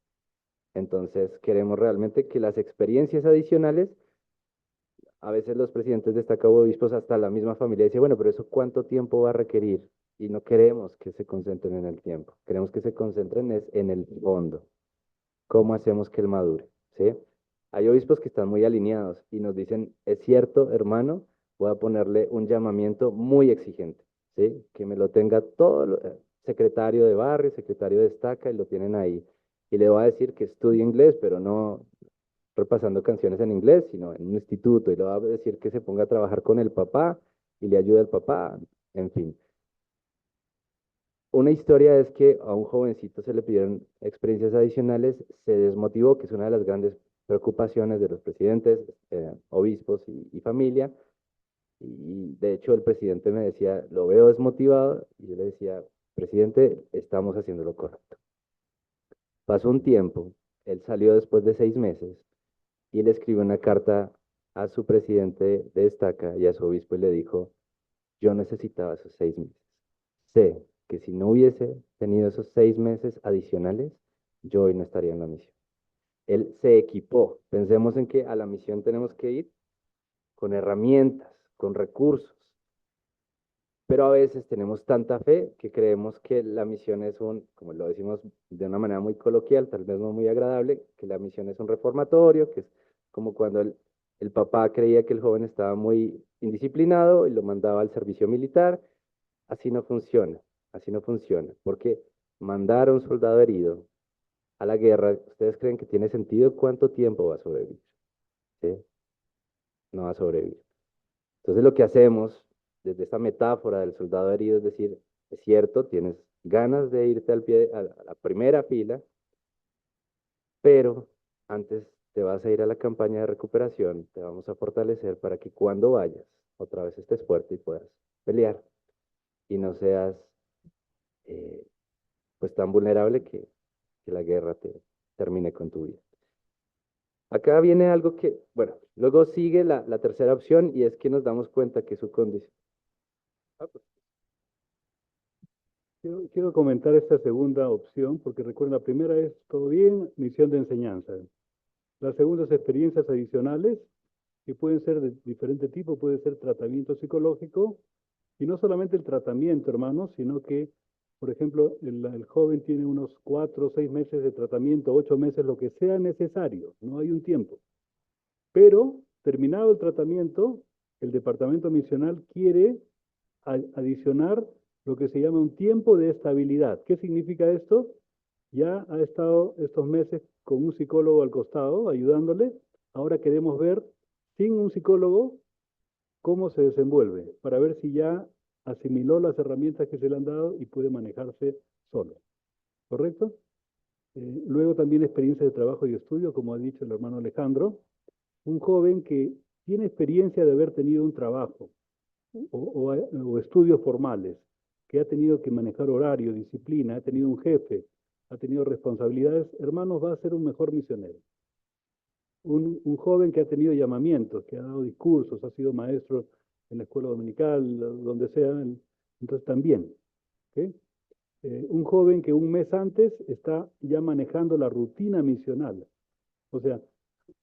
Entonces, queremos realmente que las experiencias adicionales, a veces los presidentes de esta Cabo Obispos, hasta la misma familia dice, bueno, pero eso ¿cuánto tiempo va a requerir? Y no queremos que se concentren en el tiempo, queremos que se concentren en el fondo. ¿Cómo hacemos que él madure? ¿Sí? Hay obispos que están muy alineados y nos dicen, es cierto, hermano, voy a ponerle un llamamiento muy exigente, ¿sí? Que me lo tenga todo, secretario de barrio, secretario de estaca, y lo tienen ahí. Y le voy a decir que estudie inglés, pero no repasando canciones en inglés, sino en un instituto, y le voy a decir que se ponga a trabajar con el papá y le ayude al papá, en fin. Una historia es que a un jovencito se le pidieron experiencias adicionales, se desmotivó, que es una de las grandes preocupaciones de los presidentes, obispos y familia. Y de hecho el presidente me decía, lo veo desmotivado, y yo le decía, presidente, estamos haciendo lo correcto. Pasó un tiempo, él salió después de 6 meses y le escribió una carta a su presidente de Estaca y a su obispo y le dijo, yo necesitaba esos 6 meses. Sé que si no hubiese tenido esos 6 meses adicionales, yo hoy no estaría en la misión. Él se equipó. Pensemos en que a la misión tenemos que ir con herramientas, con recursos. Pero a veces tenemos tanta fe que creemos que la misión es como lo decimos de una manera muy coloquial, tal vez no muy agradable, que la misión es un reformatorio, que es como cuando el papá creía que el joven estaba muy indisciplinado y lo mandaba al servicio militar. Así no funciona, porque mandar a un soldado herido a la guerra, ¿ustedes creen que tiene sentido? ¿Cuánto tiempo va a sobrevivir? ¿Sí? No va a sobrevivir. Entonces lo que hacemos desde esta metáfora del soldado herido es decir, es cierto, tienes ganas de irte al pie, a la primera fila, pero antes te vas a ir a la campaña de recuperación, te vamos a fortalecer para que cuando vayas, otra vez estés fuerte y puedas pelear y no seas pues tan vulnerable que la guerra te termine con tu vida. Acá viene algo que, bueno, luego sigue la tercera opción y es que nos damos cuenta que su condición. Quiero comentar esta segunda opción, porque recuerden, la primera es todo bien, misión de enseñanza. La segunda es experiencias adicionales, que pueden ser de diferente tipo, puede ser tratamiento psicológico, y no solamente el tratamiento, hermanos, sino que, por ejemplo, el joven tiene unos 4 o 6 meses de tratamiento, 8 meses, lo que sea necesario, no hay un tiempo. Pero, terminado el tratamiento, el departamento misional quiere adicionar lo que se llama un tiempo de estabilidad. ¿Qué significa esto? Ya ha estado estos meses con un psicólogo al costado, ayudándole. Ahora queremos ver, sin un psicólogo, cómo se desenvuelve, para ver si ya asimiló las herramientas que se le han dado y puede manejarse solo. ¿Correcto? Luego también experiencia de trabajo y estudio, como ha dicho el hermano Alejandro. Un joven que tiene experiencia de haber tenido un trabajo o estudios formales, que ha tenido que manejar horario, disciplina, ha tenido un jefe, ha tenido responsabilidades, hermanos, va a ser un mejor misionero. Un joven que ha tenido llamamientos, que ha dado discursos, ha sido maestro en la escuela dominical, donde sea, entonces también. ¿Okay? Un joven que un mes antes está ya manejando la rutina misional. O sea,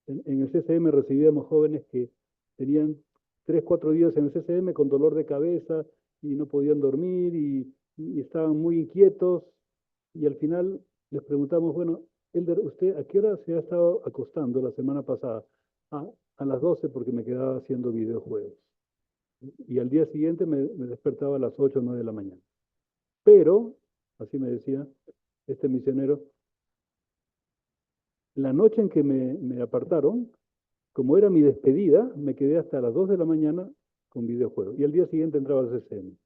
en el CCM recibíamos jóvenes que tenían 3, 4 días en el CCM con dolor de cabeza y no podían dormir y estaban muy inquietos y al final les preguntamos, bueno, Elder, ¿usted a qué hora se ha estado acostando la semana pasada? A las 12 porque me quedaba haciendo videojuegos. Y al día siguiente me despertaba a las 8 o 9 de la mañana. Pero, así me decía este misionero, la noche en que me apartaron, como era mi despedida, me quedé hasta las 2 de la mañana con videojuegos. Y al día siguiente entraba al CCM.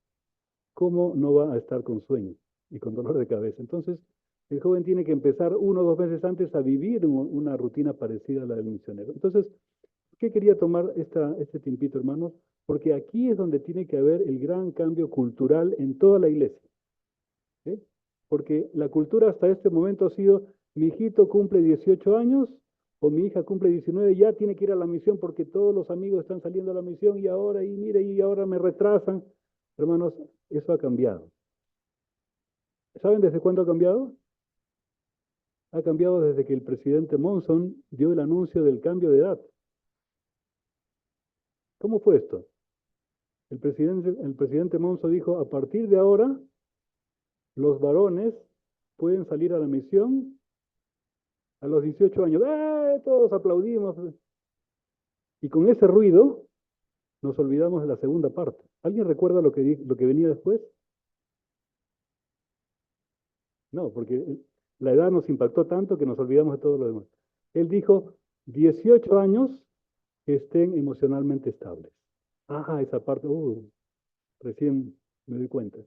¿Cómo no va a estar con sueño y con dolor de cabeza? Entonces, el joven tiene que empezar 1 o 2 meses antes a vivir una rutina parecida a la del misionero. Entonces, ¿qué quería tomar este tiempito, hermanos? Porque aquí es donde tiene que haber el gran cambio cultural en toda la iglesia. ¿Sí? Porque la cultura hasta este momento ha sido, mi hijito cumple 18 años o mi hija cumple 19, ya tiene que ir a la misión porque todos los amigos están saliendo a la misión y ahora, y mire, y ahora me retrasan. Hermanos, eso ha cambiado. ¿Saben desde cuándo ha cambiado? Ha cambiado desde que el presidente Monson dio el anuncio del cambio de edad. ¿Cómo fue esto? El presidente Monson dijo, a partir de ahora, los varones pueden salir a la misión a los 18 años. ¡Eh! Todos aplaudimos. Y con ese ruido nos olvidamos de la segunda parte. ¿Alguien recuerda lo que venía después? No, porque la edad nos impactó tanto que nos olvidamos de todo lo demás. Él dijo, 18 años que estén emocionalmente estables. Ah, esa parte, recién me doy cuenta.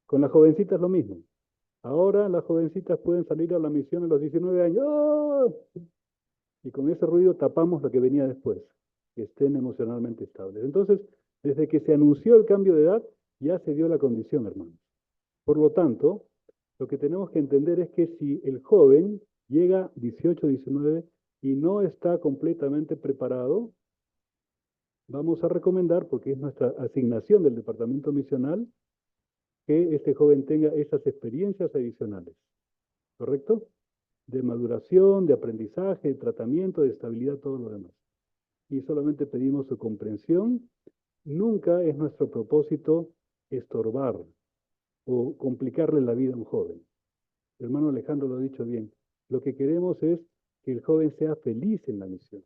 Con las jovencitas es lo mismo. Ahora las jovencitas pueden salir a la misión a los 19 años. ¡Oh! Y con ese ruido tapamos lo que venía después, que estén emocionalmente estables. Entonces, desde que se anunció el cambio de edad, ya se dio la condición, hermanos. Por lo tanto, lo que tenemos que entender es que si el joven llega 18, 19 y no está completamente preparado, vamos a recomendar, porque es nuestra asignación del departamento misional, que este joven tenga esas experiencias adicionales, ¿correcto? De maduración, de aprendizaje, de tratamiento, de estabilidad, todo lo demás. Y solamente pedimos su comprensión. Nunca es nuestro propósito estorbar o complicarle la vida a un joven. El hermano Alejandro lo ha dicho bien. Lo que queremos es que el joven sea feliz en la misión.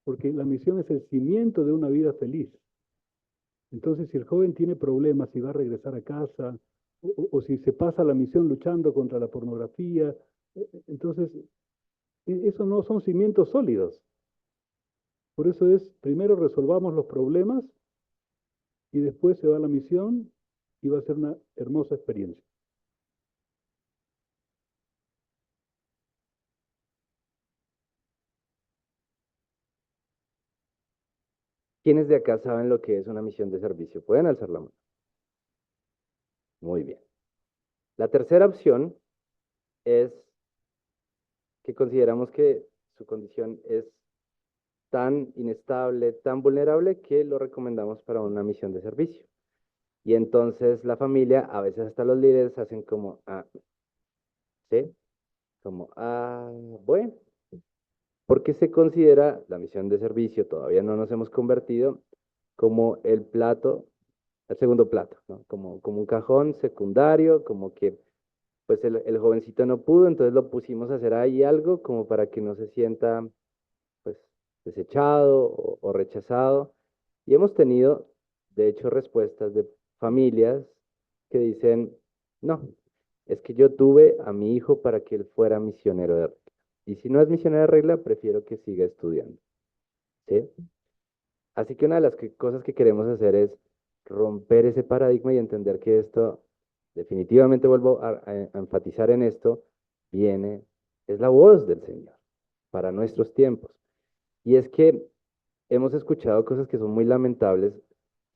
Porque la misión es el cimiento de una vida feliz. Entonces, si el joven tiene problemas, si va a regresar a casa, o si se pasa la misión luchando contra la pornografía, entonces, eso no son cimientos sólidos. Por eso es, primero resolvamos los problemas y después se va a la misión y va a ser una hermosa experiencia. ¿Quiénes de acá saben lo que es una misión de servicio? ¿Pueden alzar la mano? Muy bien. La tercera opción es que consideramos que su condición es tan inestable, tan vulnerable, que lo recomendamos para una misión de servicio. Y entonces la familia, a veces hasta los líderes, hacen como, ¿sí? Como, bueno, porque se considera la misión de servicio, todavía no nos hemos convertido, como el plato, el segundo plato, ¿no? Como un cajón secundario, como que pues el jovencito no pudo, entonces lo pusimos a hacer ahí algo como para que no se sienta pues desechado o rechazado. Y hemos tenido, de hecho, respuestas de familias que dicen, no, es que yo tuve a mi hijo para que él fuera misionero de regla. Y si no es misionero de regla, prefiero que siga estudiando. ¿Sí? Así que una de las cosas que queremos hacer es romper ese paradigma y entender que esto, definitivamente vuelvo a enfatizar en esto, es la voz del Señor para nuestros tiempos. Y es que hemos escuchado cosas que son muy lamentables.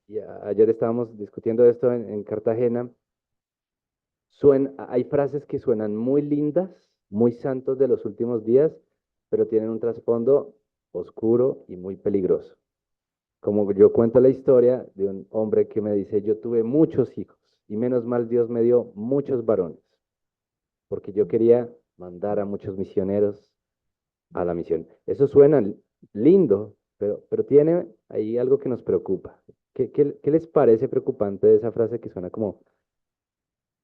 Y ayer estábamos discutiendo esto en Cartagena. Hay frases que suenan muy lindas, muy santos de los últimos días, pero tienen un trasfondo oscuro y muy peligroso. Como yo cuento la historia de un hombre que me dice, yo tuve muchos hijos y menos mal Dios me dio muchos varones, porque yo quería mandar a muchos misioneros a la misión. Eso suena lindo, pero tiene ahí algo que nos preocupa. ¿Qué les parece preocupante de esa frase que suena como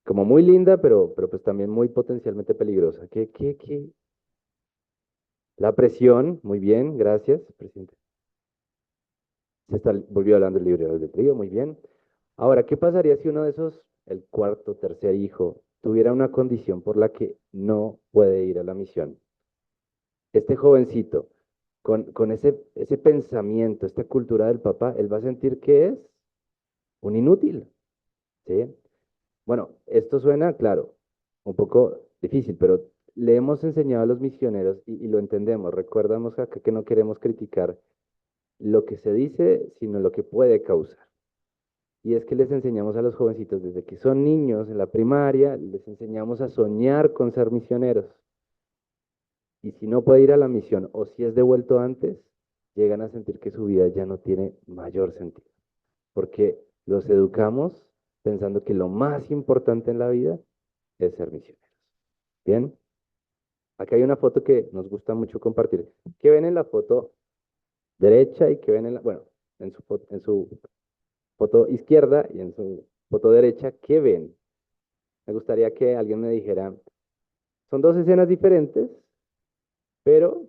muy linda, pero pues también muy potencialmente peligrosa? ¿Qué? La presión, muy bien, gracias, presidente. Volvió hablando del libre albedrío, muy bien. Ahora, ¿qué pasaría si uno de esos, el cuarto, tercer hijo, tuviera una condición por la que no puede ir a la misión? Este jovencito, con ese pensamiento, esta cultura del papá, él va a sentir que es un inútil, ¿sí? Bueno, esto suena, claro, un poco difícil, pero le hemos enseñado a los misioneros y lo entendemos. Recordamos acá que no queremos criticar lo que se dice, sino lo que puede causar. Y es que les enseñamos a los jovencitos desde que son niños en la primaria, les enseñamos a soñar con ser misioneros. Y si no puede ir a la misión o si es devuelto antes, llegan a sentir que su vida ya no tiene mayor sentido. Porque los educamos pensando que lo más importante en la vida es ser misioneros. Bien, acá hay una foto que nos gusta mucho compartir. ¿Qué ven en la foto derecha y qué ven bueno, en su foto izquierda y en su foto derecha? ¿Qué ven? Me gustaría que alguien me dijera, son dos escenas diferentes, pero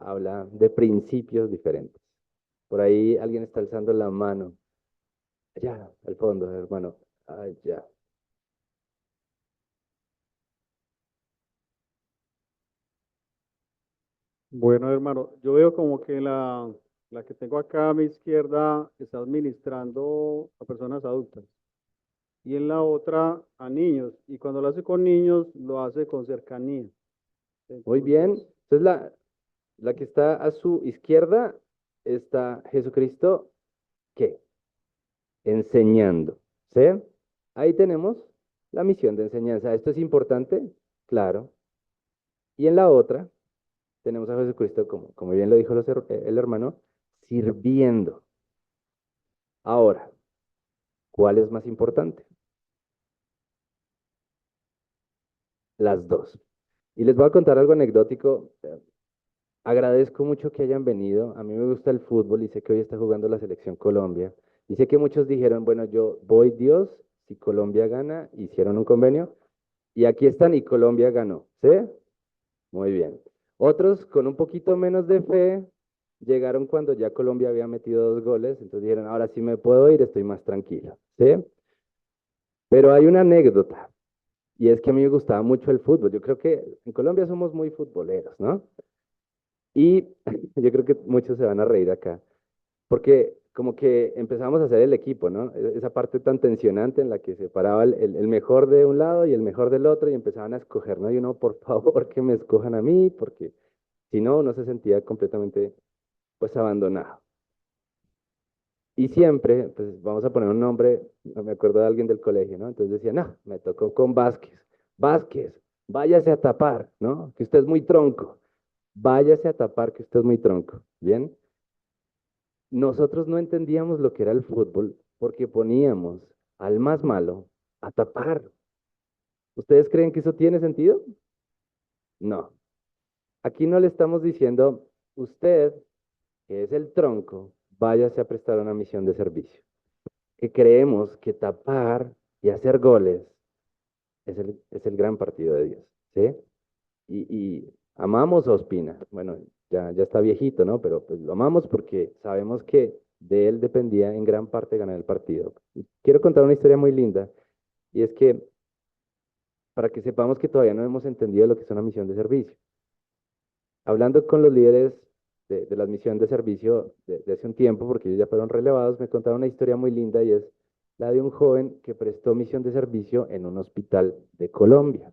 habla de principios diferentes. Por ahí alguien está alzando la mano. Allá, al fondo, hermano. Allá. Bueno, hermano, yo veo como que la que tengo acá a mi izquierda está administrando a personas adultas y en la otra a niños. Y cuando lo hace con niños, lo hace con cercanía. Muy bien. Entonces, Entonces la que está a su izquierda está Jesucristo, ¿qué? Enseñando. ¿Sí? Ahí tenemos la misión de enseñanza. ¿Esto es importante? Claro. Y en la otra tenemos a Jesucristo, como bien lo dijo el hermano, sirviendo. Ahora, ¿cuál es más importante? Las dos. Y les voy a contar algo anecdótico. Agradezco mucho que hayan venido. A mí me gusta el fútbol y sé que hoy está jugando la selección Colombia. Y sé que muchos dijeron, bueno, yo voy Dios, si Colombia gana, hicieron un convenio. Y aquí están y Colombia ganó. ¿Sí? Muy bien. Otros con un poquito menos de fe llegaron cuando ya Colombia había metido 2 goles. Entonces dijeron, ahora sí me puedo ir, estoy más tranquilo. ¿Sí? Pero hay una anécdota. Y es que a mí me gustaba mucho el fútbol. Yo creo que en Colombia somos muy futboleros, ¿no? Y yo creo que muchos se van a reír acá, porque como que empezamos a hacer el equipo, ¿no? Esa parte tan tensionante en la que se paraba el mejor de un lado y el mejor del otro y empezaban a escoger, ¿no? Y uno, por favor, que me escojan a mí, porque si no, uno se sentía completamente, pues, abandonado. Y siempre, pues, vamos a poner un nombre, no me acuerdo de alguien del colegio, ¿no? Entonces decía, no, me tocó con Vázquez. Vázquez, váyase a tapar, ¿no? Que usted es muy tronco. Váyase a tapar, que usted es muy tronco. ¿Bien? Nosotros no entendíamos lo que era el fútbol porque poníamos al más malo a tapar. ¿Ustedes creen que eso tiene sentido? No. Aquí no le estamos diciendo, usted, que es el tronco, váyase a prestar una misión de servicio. Que creemos que tapar y hacer goles es el gran partido de Dios, ¿sí? Y amamos a Ospina. Bueno, ya está viejito, ¿no? Pero pues lo amamos porque sabemos que de él dependía en gran parte ganar el partido. Y quiero contar una historia muy linda, y es que para que sepamos que todavía no hemos entendido lo que es una misión de servicio. Hablando con los líderes de la misión de servicio de hace un tiempo, porque ellos ya fueron relevados, me contaron una historia muy linda y es la de un joven que prestó misión de servicio en un hospital de Colombia.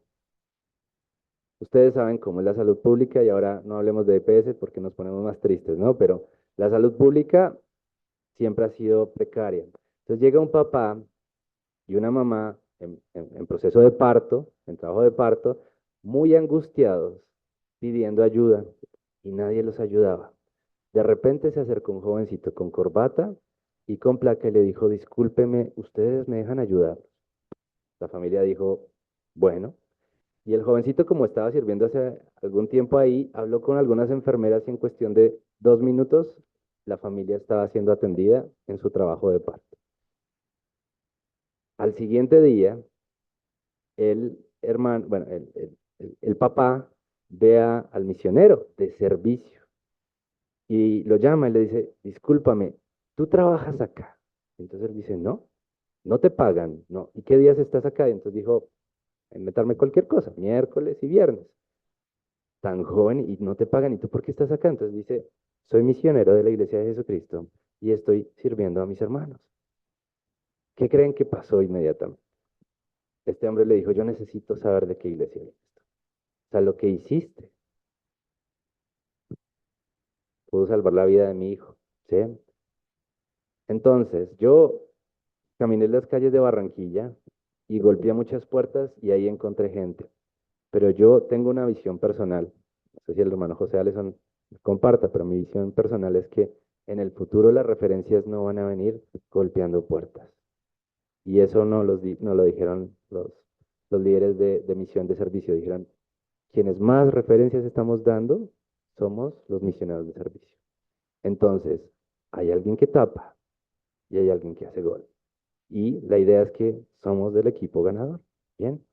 Ustedes saben cómo es la salud pública y ahora no hablemos de EPS porque nos ponemos más tristes, ¿no? Pero la salud pública siempre ha sido precaria. Entonces llega un papá y una mamá en proceso de parto, en trabajo de parto, muy angustiados, pidiendo ayuda y nadie los ayudaba. De repente se acercó un jovencito con corbata y con placa y le dijo, discúlpeme, ¿ustedes me dejan ayudar? La familia dijo, bueno. Y el jovencito, como estaba sirviendo hace algún tiempo ahí, habló con algunas enfermeras y en cuestión de 2 minutos la familia estaba siendo atendida en su trabajo de parto. Al siguiente día, el hermano, bueno, el papá ve al misionero de servicio y lo llama y le dice, discúlpame, ¿tú trabajas acá? Entonces él dice, no, no te pagan, no. ¿Y qué días estás acá? Y entonces dijo, inventarme cualquier cosa, miércoles y viernes. Tan joven y no te pagan, ¿y tú por qué estás acá? Entonces dice, soy misionero de la Iglesia de Jesucristo y estoy sirviendo a mis hermanos. ¿Qué creen que pasó inmediatamente? Este hombre le dijo, yo necesito saber de qué iglesia es esto. O sea, lo que hiciste pudo salvar la vida de mi hijo, ¿sí? Entonces, yo caminé las calles de Barranquilla y golpeé muchas puertas y ahí encontré gente. Pero yo tengo una visión personal. No sé si el hermano José Alesson comparta, pero mi visión personal es que en el futuro las referencias no van a venir golpeando puertas. Y eso no lo dijeron los líderes de misión de servicio. Dijeron, quienes más referencias estamos dando somos los misioneros de servicio. Entonces, hay alguien que tapa y hay alguien que hace gol. Y la idea es que somos del equipo ganador. Bien.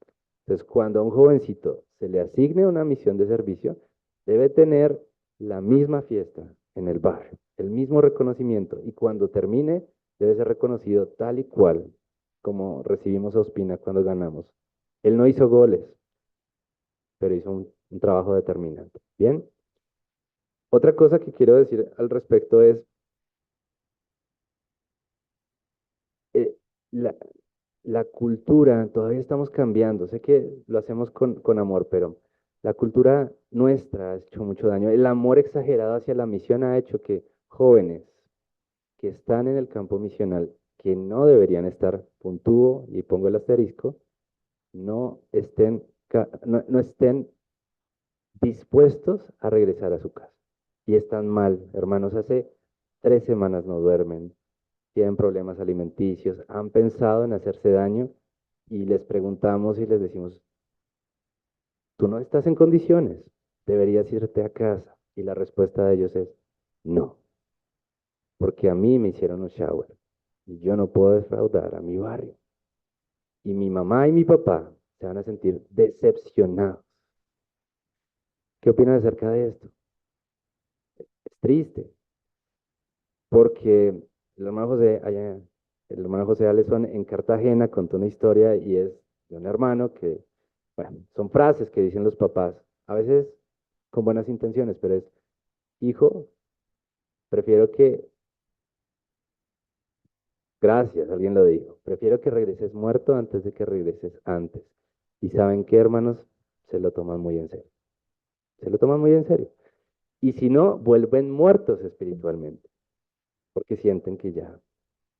Entonces, cuando a un jovencito se le asigne una misión de servicio, debe tener la misma fiesta en el barrio, el mismo reconocimiento. Y cuando termine, debe ser reconocido tal y cual como recibimos a Ospina cuando ganamos. Él no hizo goles, pero hizo un trabajo determinante. Bien. Otra cosa que quiero decir al respecto es, eh, la, la cultura, todavía estamos cambiando, sé que lo hacemos con amor, pero la cultura nuestra ha hecho mucho daño. El amor exagerado hacia la misión ha hecho que jóvenes que están en el campo misional que no deberían estar, puntúo y pongo el asterisco, no estén, no estén dispuestos a regresar a su casa. Y están mal, hermanos, hace 3 semanas no duermen, tienen problemas alimenticios, han pensado en hacerse daño y les preguntamos y les decimos, tú no estás en condiciones, deberías irte a casa. Y la respuesta de ellos es, no, porque a mí me hicieron un shower y yo no puedo defraudar a mi barrio. Y mi mamá y mi papá se van a sentir decepcionados. ¿Qué opinan acerca de esto? Es triste, porque el hermano José Alesson en Cartagena contó una historia y es de un hermano que, bueno, son frases que dicen los papás, a veces con buenas intenciones, pero es, hijo, prefiero que, gracias, alguien lo dijo, prefiero que regreses muerto antes de que regreses antes. Y ¿saben qué, hermanos? Se lo toman muy en serio. Se lo toman muy en serio. Y si no, vuelven muertos espiritualmente, porque sienten que ya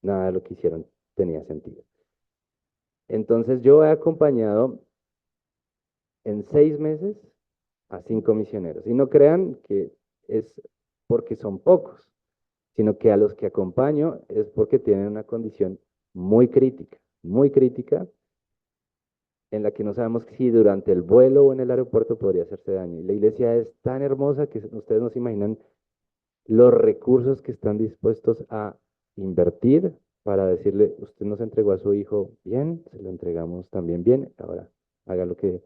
nada de lo que hicieron tenía sentido. Entonces yo he acompañado en 6 meses a 5 misioneros. Y no crean que es porque son pocos, sino que a los que acompaño es porque tienen una condición muy crítica, en la que no sabemos si durante el vuelo o en el aeropuerto podría hacerse daño. Y la iglesia es tan hermosa que ustedes no se imaginan los recursos que están dispuestos a invertir para decirle, usted nos entregó a su hijo bien, se lo entregamos también bien, ahora haga lo que,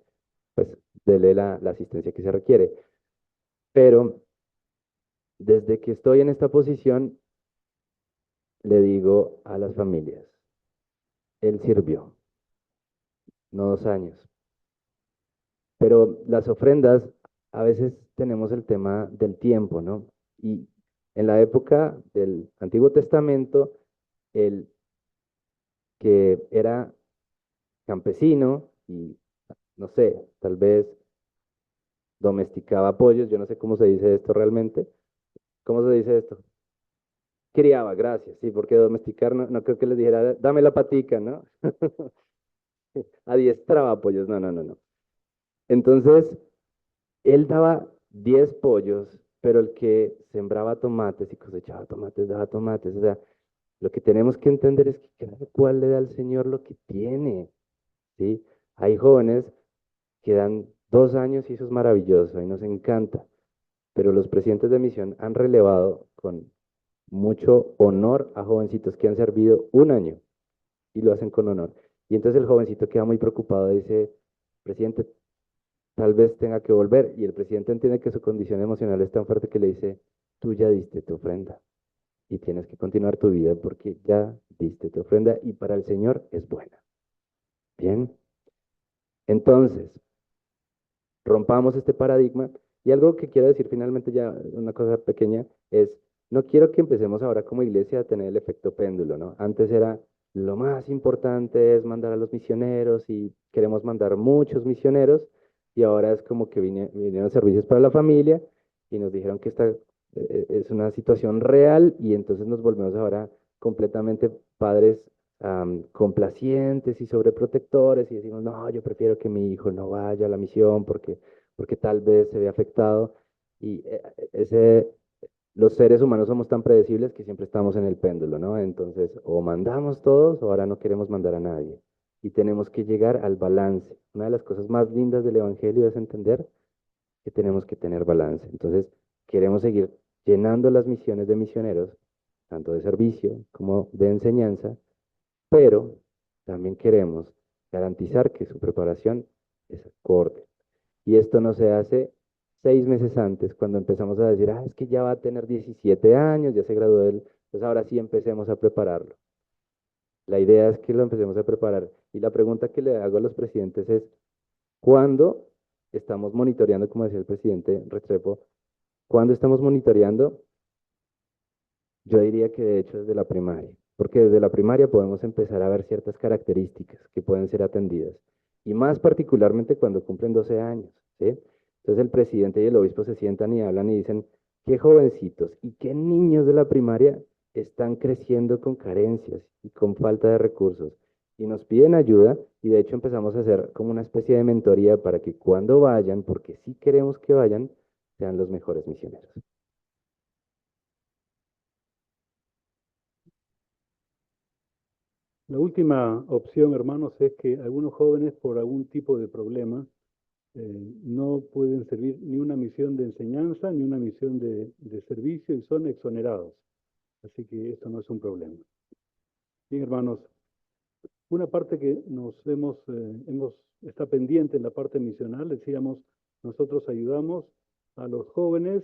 pues, dele la asistencia que se requiere. Pero desde que estoy en esta posición, le digo a las familias, él sirvió, no 2 años, pero las ofrendas, a veces tenemos el tema del tiempo, ¿no? Y en la época del Antiguo Testamento, el que era campesino y, no sé, tal vez domesticaba pollos, yo no sé cómo se dice esto realmente. ¿Cómo se dice esto? Criaba, gracias, sí, porque domesticar no creo que les dijera, dame la patica, ¿no? Adiestraba pollos, no. Entonces, él daba 10 pollos, pero el que sembraba tomates y cosechaba tomates, daba tomates. O sea, lo que tenemos que entender es que cada cual le da al Señor lo que tiene, ¿sí? Hay jóvenes que dan 2 años y eso es maravilloso y nos encanta, pero los presidentes de misión han relevado con mucho honor a jovencitos que han servido 1 año y lo hacen con honor. Y entonces el jovencito queda muy preocupado, dice, presidente, tal vez tenga que volver. Y el presidente entiende que su condición emocional es tan fuerte que le dice, tú ya diste tu ofrenda y tienes que continuar tu vida porque ya diste tu ofrenda y para el Señor es buena. Bien, entonces, rompamos este paradigma. Y algo que quiero decir finalmente, ya una cosa pequeña, es, no quiero que empecemos ahora como iglesia a tener el efecto péndulo, ¿no? Antes era, lo más importante es mandar a los misioneros y queremos mandar muchos misioneros, y ahora es como que vinieron servicios para la familia y nos dijeron que esta es una situación real y entonces nos volvemos ahora completamente padres complacientes y sobreprotectores y decimos, no, yo prefiero que mi hijo no vaya a la misión porque tal vez se ve afectado. Y los seres humanos somos tan predecibles que siempre estamos en el péndulo, ¿no? Entonces, o mandamos todos o ahora no queremos mandar a nadie. Y tenemos que llegar al balance. Una de las cosas más lindas del Evangelio es entender que tenemos que tener balance. Entonces, queremos seguir llenando las misiones de misioneros, tanto de servicio como de enseñanza, pero también queremos garantizar que su preparación es acorde. Y esto no se hace 6 meses antes, cuando empezamos a decir, es que ya va a tener 17 años, ya se graduó de él, pues ahora sí empecemos a prepararlo. La idea es que lo empecemos a preparar. Y la pregunta que le hago a los presidentes es, ¿cuándo estamos monitoreando, como decía el presidente Restrepo, cuándo estamos monitoreando? Yo diría que de hecho desde la primaria, porque desde la primaria podemos empezar a ver ciertas características que pueden ser atendidas, y más particularmente cuando cumplen 12 años, ¿sí? Entonces el presidente y el obispo se sientan y hablan y dicen, qué jovencitos y qué niños de la primaria están creciendo con carencias y con falta de recursos y nos piden ayuda y de hecho empezamos a hacer como una especie de mentoría para que cuando vayan, porque sí queremos que vayan, sean los mejores misioneros. La última opción, hermanos, es que algunos jóvenes por algún tipo de problema no pueden servir ni una misión de enseñanza ni una misión de servicio y son exonerados. Así que esto no es un problema. Bien, hermanos, una parte que está pendiente en la parte misional, decíamos, nosotros ayudamos a los jóvenes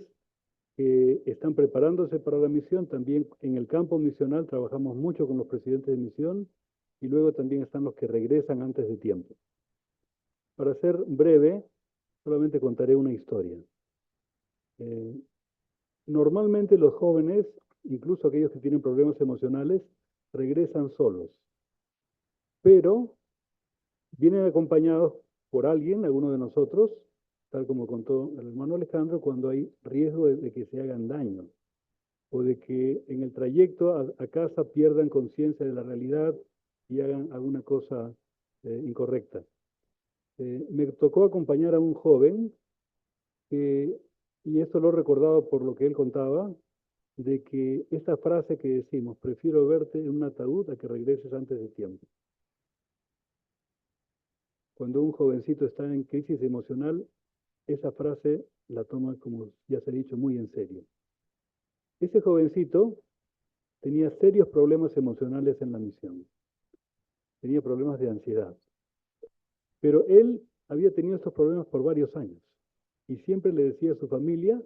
que están preparándose para la misión. También en el campo misional trabajamos mucho con los presidentes de misión y luego también están los que regresan antes de tiempo. Para ser breve, solamente contaré una historia. Normalmente los jóvenes, incluso aquellos que tienen problemas emocionales, regresan solos, pero vienen acompañados por alguien, alguno de nosotros, tal como contó el hermano Alejandro, cuando hay riesgo de que se hagan daño o de que en el trayecto a casa pierdan conciencia de la realidad y hagan alguna cosa incorrecta. Me tocó acompañar a un joven y esto lo he recordado por lo que él contaba, de que esta frase que decimos, prefiero verte en un ataúd a que regreses antes de tiempo. Cuando un jovencito está en crisis emocional, esa frase la toma, como ya se ha dicho, muy en serio. Ese jovencito tenía serios problemas emocionales en la misión. Tenía problemas de ansiedad. Pero él había tenido estos problemas por varios años. Y siempre le decía a su familia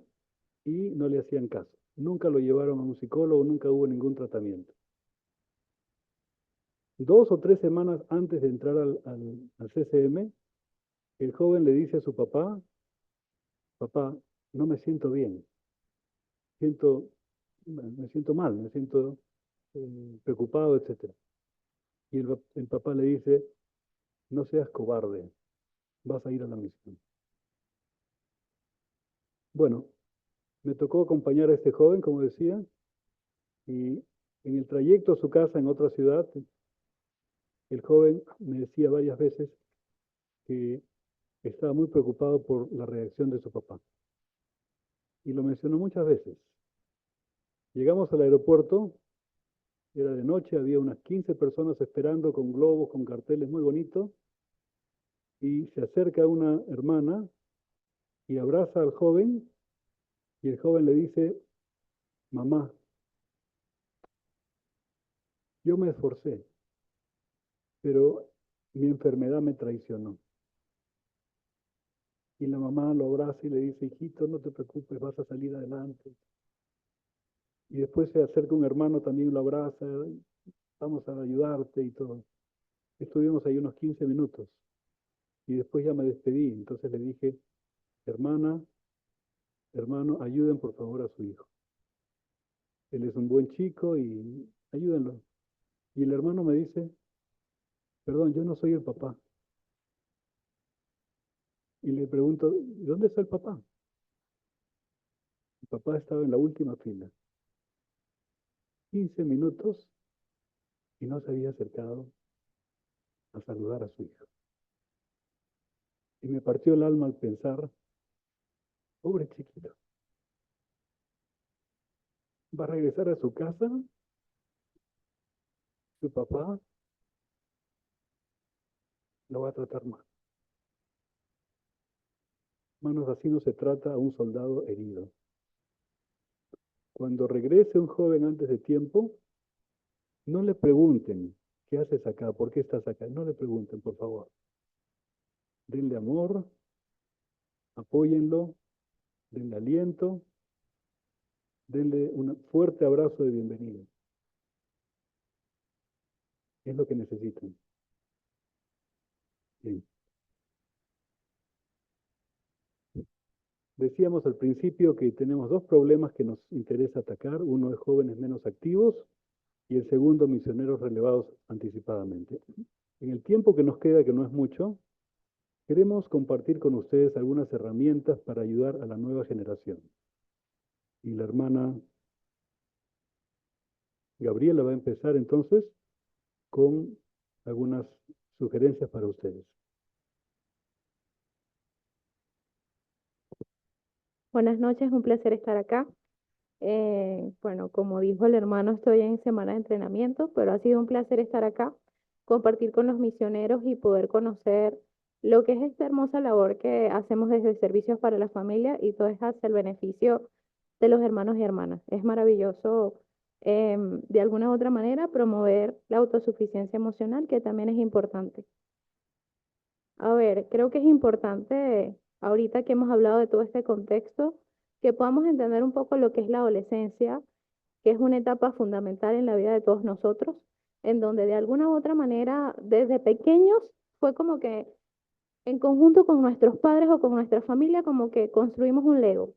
y no le hacían caso. Nunca lo llevaron a un psicólogo, nunca hubo ningún tratamiento. 2 o 3 semanas antes de entrar al CCM, el joven le dice a su papá, papá, no me siento bien, me siento mal, me siento preocupado, etc. Y el papá le dice, no seas cobarde, vas a ir a la misión. Bueno, me tocó acompañar a este joven, como decía, y en el trayecto a su casa en otra ciudad, el joven me decía varias veces que estaba muy preocupado por la reacción de su papá. Y lo mencionó muchas veces. Llegamos al aeropuerto, era de noche, había unas 15 personas esperando con globos, con carteles muy bonitos, y se acerca una hermana y abraza al joven, y el joven le dice, mamá, yo me esforcé, pero mi enfermedad me traicionó. Y la mamá lo abraza y le dice, hijito, no te preocupes, vas a salir adelante. Y después se acerca un hermano, también lo abraza, vamos a ayudarte y todo. Estuvimos ahí unos 15 minutos y después ya me despedí. Entonces le dije, hermana, hermano, ayuden por favor a su hijo. Él es un buen chico y ayúdenlo. Y el hermano me dice, perdón, yo no soy el papá. Y le pregunto, ¿dónde está el papá? El papá estaba en la última fila. 15 minutos y no se había acercado a saludar a su hijo. Y me partió el alma al pensar, pobre chiquito, va a regresar a su casa, su papá lo va a tratar mal. Hermanos, así no se trata a un soldado herido. Cuando regrese un joven antes de tiempo, no le pregunten, ¿qué haces acá? ¿Por qué estás acá? No le pregunten, por favor. Denle amor, apóyenlo, denle aliento, denle un fuerte abrazo de bienvenida. Es lo que necesitan. Bien. Decíamos al principio que tenemos 2 problemas que nos interesa atacar. Uno es jóvenes menos activos y el segundo, misioneros relevados anticipadamente. En el tiempo que nos queda, que no es mucho, queremos compartir con ustedes algunas herramientas para ayudar a la nueva generación. Y la hermana Gabriela va a empezar entonces con algunas sugerencias para ustedes. Buenas noches, un placer estar acá. Bueno, como dijo el hermano, estoy en semana de entrenamiento, pero ha sido un placer estar acá, compartir con los misioneros y poder conocer lo que es esta hermosa labor que hacemos desde Servicios para la Familia y todo es hacia el beneficio de los hermanos y hermanas. Es maravilloso, de alguna u otra manera, promover la autosuficiencia emocional, que también es importante. A ver, creo que es importante, ahorita que hemos hablado de todo este contexto, que podamos entender un poco lo que es la adolescencia, que es una etapa fundamental en la vida de todos nosotros, en donde de alguna u otra manera, desde pequeños, fue como que en conjunto con nuestros padres o con nuestra familia, como que construimos un Lego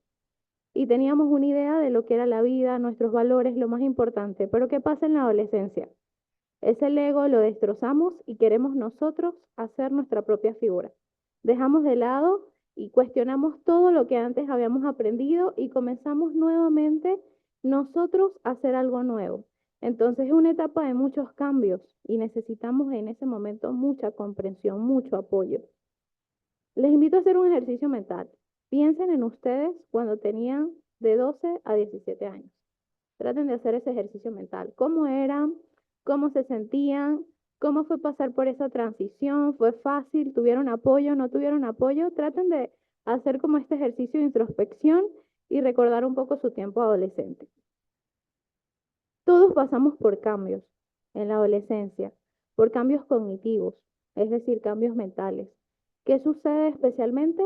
y teníamos una idea de lo que era la vida, nuestros valores, lo más importante. Pero ¿qué pasa en la adolescencia? Ese Lego lo destrozamos y queremos nosotros hacer nuestra propia figura. Dejamos de lado y cuestionamos todo lo que antes habíamos aprendido y comenzamos nuevamente nosotros a hacer algo nuevo. Entonces es una etapa de muchos cambios y necesitamos en ese momento mucha comprensión, mucho apoyo. Les invito a hacer un ejercicio mental. Piensen en ustedes cuando tenían de 12 a 17 años. Traten de hacer ese ejercicio mental. ¿Cómo eran? ¿Cómo se sentían? ¿Cómo fue pasar por esa transición? ¿Fue fácil? ¿Tuvieron apoyo? ¿No tuvieron apoyo? Traten de hacer como este ejercicio de introspección y recordar un poco su tiempo adolescente. Todos pasamos por cambios en la adolescencia, por cambios cognitivos, es decir, cambios mentales. ¿Qué sucede especialmente?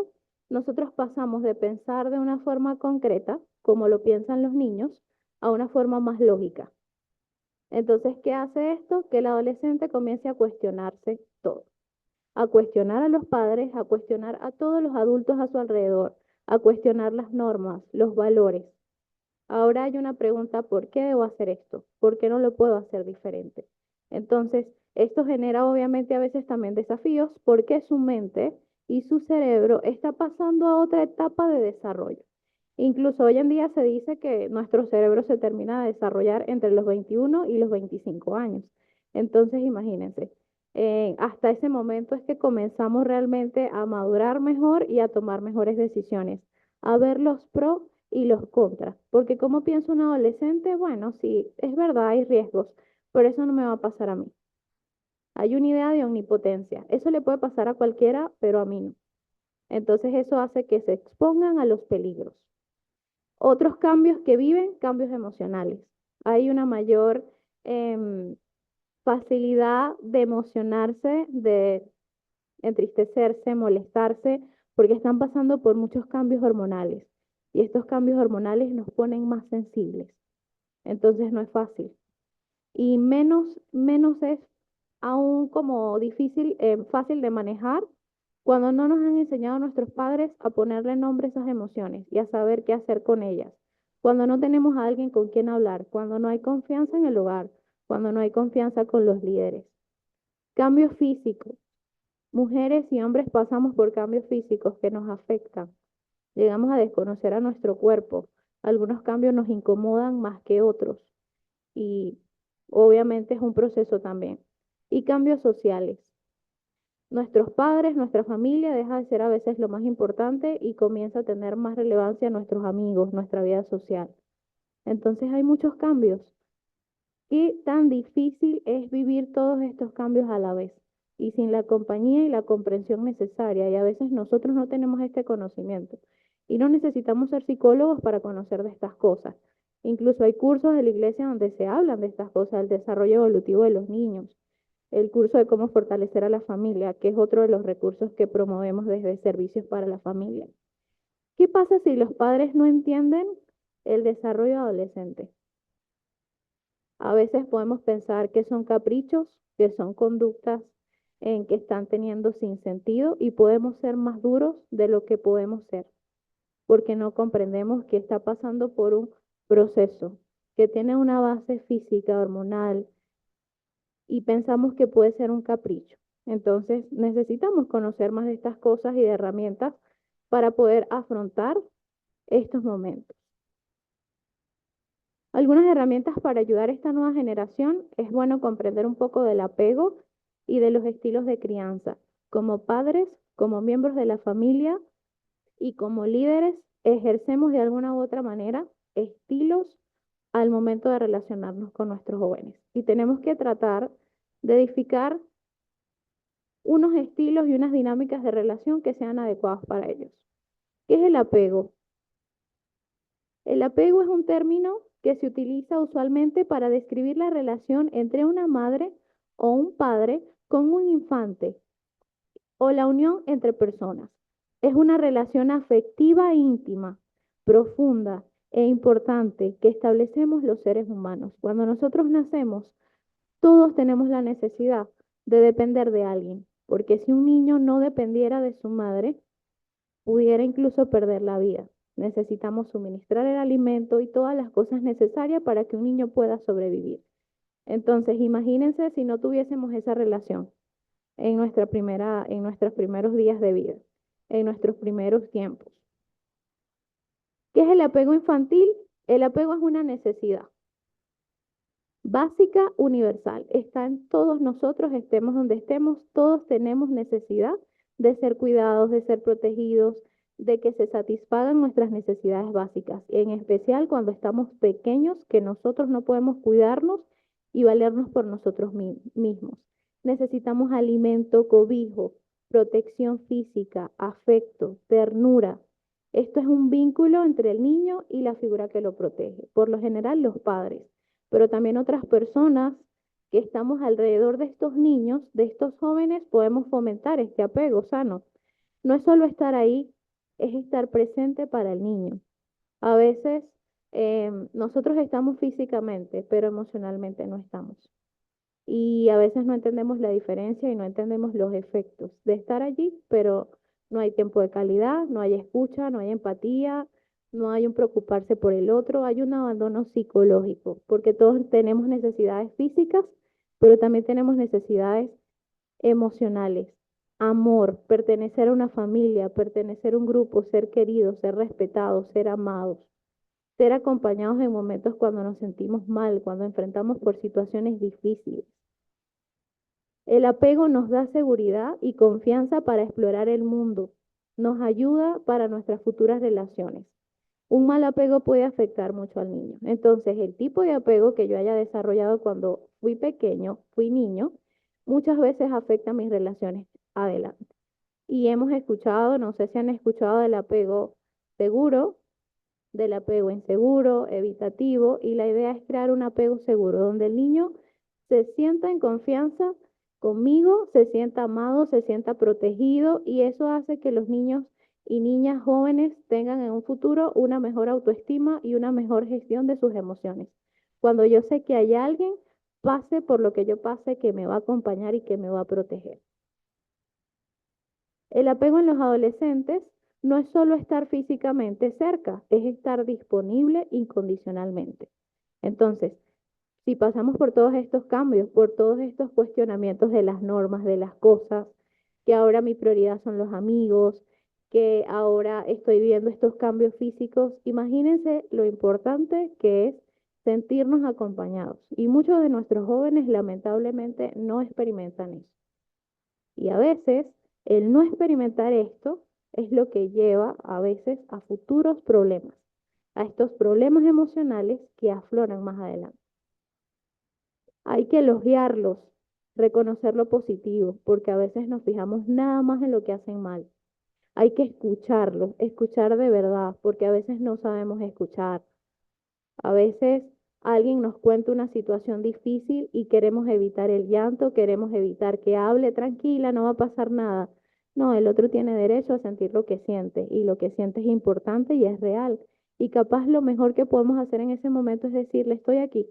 Nosotros pasamos de pensar de una forma concreta, como lo piensan los niños, a una forma más lógica. Entonces, ¿qué hace esto? Que el adolescente comience a cuestionarse todo, a cuestionar a los padres, a cuestionar a todos los adultos a su alrededor, a cuestionar las normas, los valores. Ahora hay una pregunta, ¿por qué debo hacer esto? ¿Por qué no lo puedo hacer diferente? Entonces, esto genera obviamente a veces también desafíos porque su mente y su cerebro está pasando a otra etapa de desarrollo. Incluso hoy en día se dice que nuestro cerebro se termina de desarrollar entre los 21 y los 25 años. Entonces, imagínense, hasta ese momento es que comenzamos realmente a madurar mejor y a tomar mejores decisiones, a ver los pros y los contras. Porque como piensa un adolescente, bueno, sí, es verdad, hay riesgos, pero eso no me va a pasar a mí. Hay una idea de omnipotencia. Eso le puede pasar a cualquiera, pero a mí no. Entonces eso hace que se expongan a los peligros. Otros cambios que viven, cambios emocionales. Hay una mayor facilidad de emocionarse, de entristecerse, molestarse, porque están pasando por muchos cambios hormonales. Y estos cambios hormonales nos ponen más sensibles. Entonces no es fácil. Y menos es aún como difícil, fácil de manejar cuando no nos han enseñado nuestros padres a ponerle nombre a esas emociones y a saber qué hacer con ellas. Cuando no tenemos a alguien con quien hablar, cuando no hay confianza en el hogar, cuando no hay confianza con los líderes. Cambios físicos. Mujeres y hombres pasamos por cambios físicos que nos afectan. Llegamos a desconocer a nuestro cuerpo. Algunos cambios nos incomodan más que otros. Y obviamente es un proceso también. Y cambios sociales. Nuestros padres, nuestra familia deja de ser a veces lo más importante y comienza a tener más relevancia nuestros amigos, nuestra vida social. Entonces hay muchos cambios. ¿Qué tan difícil es vivir todos estos cambios a la vez? Y sin la compañía y la comprensión necesaria. Y a veces nosotros no tenemos este conocimiento. Y no necesitamos ser psicólogos para conocer de estas cosas. Incluso hay cursos de la iglesia donde se hablan de estas cosas, el desarrollo evolutivo de los niños, el curso de cómo fortalecer a la familia, que es otro de los recursos que promovemos desde Servicios para la Familia. ¿Qué pasa si los padres no entienden el desarrollo adolescente? A veces podemos pensar que son caprichos, que son conductas en que están teniendo sin sentido y podemos ser más duros de lo que podemos ser, porque no comprendemos que está pasando por un proceso que tiene una base física, hormonal, y pensamos que puede ser un capricho. Entonces necesitamos conocer más de estas cosas y de herramientas para poder afrontar estos momentos. Algunas herramientas para ayudar a esta nueva generación es bueno comprender un poco del apego y de los estilos de crianza. Como padres, como miembros de la familia y como líderes, ejercemos de alguna u otra manera estilos al momento de relacionarnos con nuestros jóvenes. Y tenemos que tratar de edificar unos estilos y unas dinámicas de relación que sean adecuados para ellos. ¿Qué es el apego? El apego es un término que se utiliza usualmente para describir la relación entre una madre o un padre con un infante o la unión entre personas. Es una relación afectiva e íntima, profunda e importante que establecemos los seres humanos. Cuando nosotros nacemos, todos tenemos la necesidad de depender de alguien, porque si un niño no dependiera de su madre, pudiera incluso perder la vida. Necesitamos suministrar el alimento y todas las cosas necesarias para que un niño pueda sobrevivir. Entonces, imagínense si no tuviésemos esa relación en nuestros primeros días de vida, en nuestros primeros tiempos. ¿Qué es el apego infantil? El apego es una necesidad básica, universal. Está en todos nosotros, estemos donde estemos, todos tenemos necesidad de ser cuidados, de ser protegidos, de que se satisfagan nuestras necesidades básicas, en especial cuando estamos pequeños, que nosotros no podemos cuidarnos y valernos por nosotros mismos. Necesitamos alimento, cobijo, protección física, afecto, ternura. Esto es un vínculo entre el niño y la figura que lo protege, por lo general los padres, pero también otras personas que estamos alrededor de estos niños, de estos jóvenes, podemos fomentar este apego sano. No es solo estar ahí, es estar presente para el niño. A veces nosotros estamos físicamente, pero emocionalmente no estamos. Y a veces no entendemos la diferencia y no entendemos los efectos de estar allí, pero no hay tiempo de calidad, no hay escucha, no hay empatía, no hay un preocuparse por el otro, hay un abandono psicológico, porque todos tenemos necesidades físicas, pero también tenemos necesidades emocionales, amor, pertenecer a una familia, pertenecer a un grupo, ser queridos, ser respetados, ser amados, ser acompañados en momentos cuando nos sentimos mal, cuando enfrentamos por situaciones difíciles. El apego nos da seguridad y confianza para explorar el mundo, nos ayuda para nuestras futuras relaciones. Un mal apego puede afectar mucho al niño. Entonces, el tipo de apego que yo haya desarrollado cuando fui pequeño, fui niño, muchas veces afecta mis relaciones adelante. Y hemos escuchado, no sé si han escuchado del apego seguro, del apego inseguro, evitativo, y la idea es crear un apego seguro, donde el niño se sienta en confianza conmigo, se sienta amado, se sienta protegido, y eso hace que los niños y niñas jóvenes tengan en un futuro una mejor autoestima y una mejor gestión de sus emociones. Cuando yo sé que hay alguien, pase por lo que yo pase, que me va a acompañar y que me va a proteger. El apego en los adolescentes no es solo estar físicamente cerca, es estar disponible incondicionalmente. Entonces, si pasamos por todos estos cambios, por todos estos cuestionamientos de las normas, de las cosas, que ahora mi prioridad son los amigos, que ahora estoy viendo estos cambios físicos, imagínense lo importante que es sentirnos acompañados. Y muchos de nuestros jóvenes lamentablemente no experimentan eso. Y a veces el no experimentar esto es lo que lleva a veces a futuros problemas, a estos problemas emocionales que afloran más adelante. Hay que elogiarlos, reconocer lo positivo, porque a veces nos fijamos nada más en lo que hacen mal. Hay que escucharlos, escuchar de verdad, porque a veces no sabemos escuchar. A veces alguien nos cuenta una situación difícil y queremos evitar el llanto, queremos evitar que hable, tranquila, no va a pasar nada. No, el otro tiene derecho a sentir lo que siente, y lo que siente es importante y es real. Y capaz lo mejor que podemos hacer en ese momento es decirle, estoy aquí,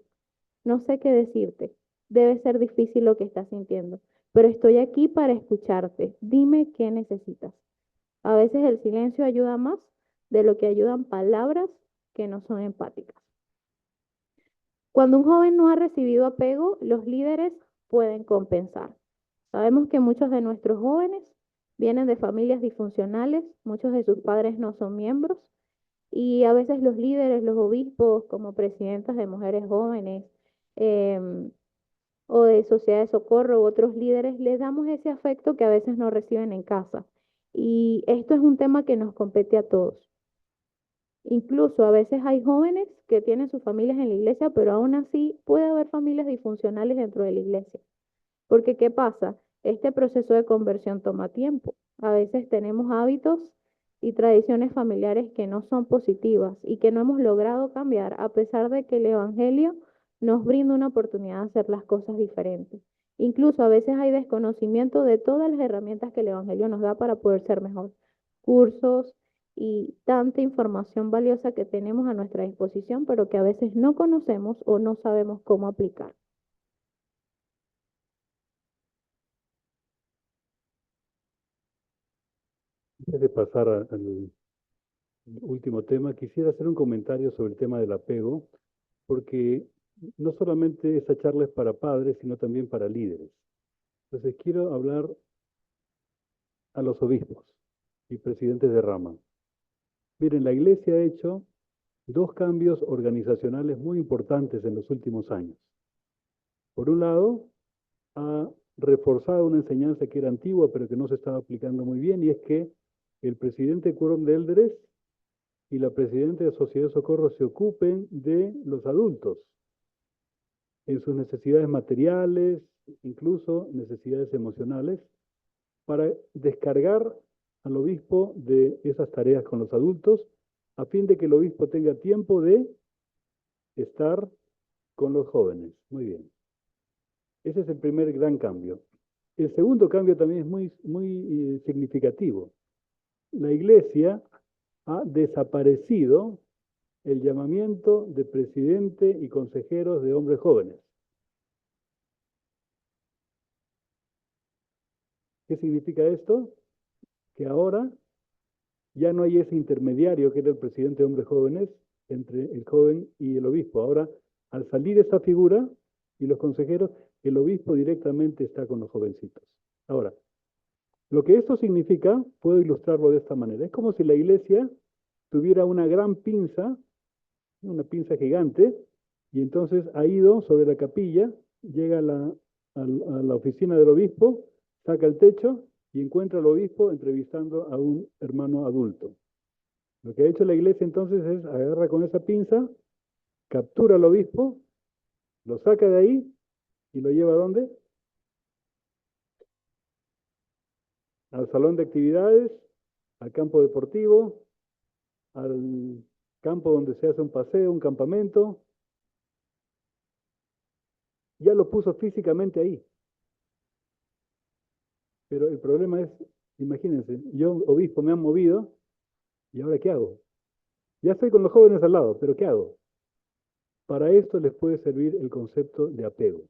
no sé qué decirte, debe ser difícil lo que estás sintiendo, pero estoy aquí para escucharte, dime qué necesitas. A veces el silencio ayuda más de lo que ayudan palabras que no son empáticas. Cuando un joven no ha recibido apego, los líderes pueden compensar. Sabemos que muchos de nuestros jóvenes vienen de familias disfuncionales, muchos de sus padres no son miembros, Y a veces los líderes, los obispos, como presidentas de mujeres jóvenes, em, o de Sociedad de Socorro u otros líderes, les damos ese afecto que a veces no reciben en casa. Y esto es un tema que nos compete a todos. Incluso a veces hay jóvenes que tienen sus familias en la iglesia, pero aún así puede haber familias disfuncionales dentro de la iglesia. Porque ¿qué pasa? Este proceso de conversión toma tiempo. A veces tenemos hábitos y tradiciones familiares que no son positivas y que no hemos logrado cambiar a pesar de que el Evangelio nos brinda una oportunidad de hacer las cosas diferentes. Incluso a veces hay desconocimiento de todas las herramientas que el Evangelio nos da para poder ser mejor. Cursos y tanta información valiosa que tenemos a nuestra disposición, pero que a veces no conocemos o no sabemos cómo aplicar. Antes de pasar al último tema, quisiera hacer un comentario sobre el tema del apego, porque no solamente esta charla es para padres, sino también para líderes. Entonces quiero hablar a los obispos y presidentes de rama. Miren, la Iglesia ha hecho dos cambios organizacionales muy importantes en los últimos años. Por un lado, ha reforzado una enseñanza que era antigua, pero que no se estaba aplicando muy bien, y es que el presidente de Quórum de Élderes y la presidenta de Sociedad de Socorro se ocupen de los adultos en sus necesidades materiales, incluso necesidades emocionales, para descargar al obispo de esas tareas con los adultos, a fin de que el obispo tenga tiempo de estar con los jóvenes. Muy bien. Ese es el primer gran cambio. El segundo cambio también es muy significativo. La Iglesia ha desaparecido el llamamiento de presidente y consejeros de hombres jóvenes. ¿Qué significa esto? Que ahora ya no hay ese intermediario que era el presidente de hombres jóvenes entre el joven y el obispo. Ahora, al salir esa figura y los consejeros, el obispo directamente está con los jovencitos. Ahora, lo que esto significa, puedo ilustrarlo de esta manera. Es como si la iglesia tuviera una gran pinza, una pinza gigante, y entonces ha ido sobre la capilla, llega a la oficina del obispo, saca el techo y encuentra al obispo entrevistando a un hermano adulto. Lo que ha hecho la iglesia entonces es agarra con esa pinza, captura al obispo, lo saca de ahí y lo lleva ¿a dónde? Al salón de actividades, al campo deportivo, al campo donde se hace un paseo, un campamento. Ya lo puso físicamente ahí. Pero el problema es, imagínense, yo, obispo, me han movido, ¿y ahora qué hago? Ya estoy con los jóvenes al lado, pero ¿qué hago? Para esto les puede servir el concepto de apego.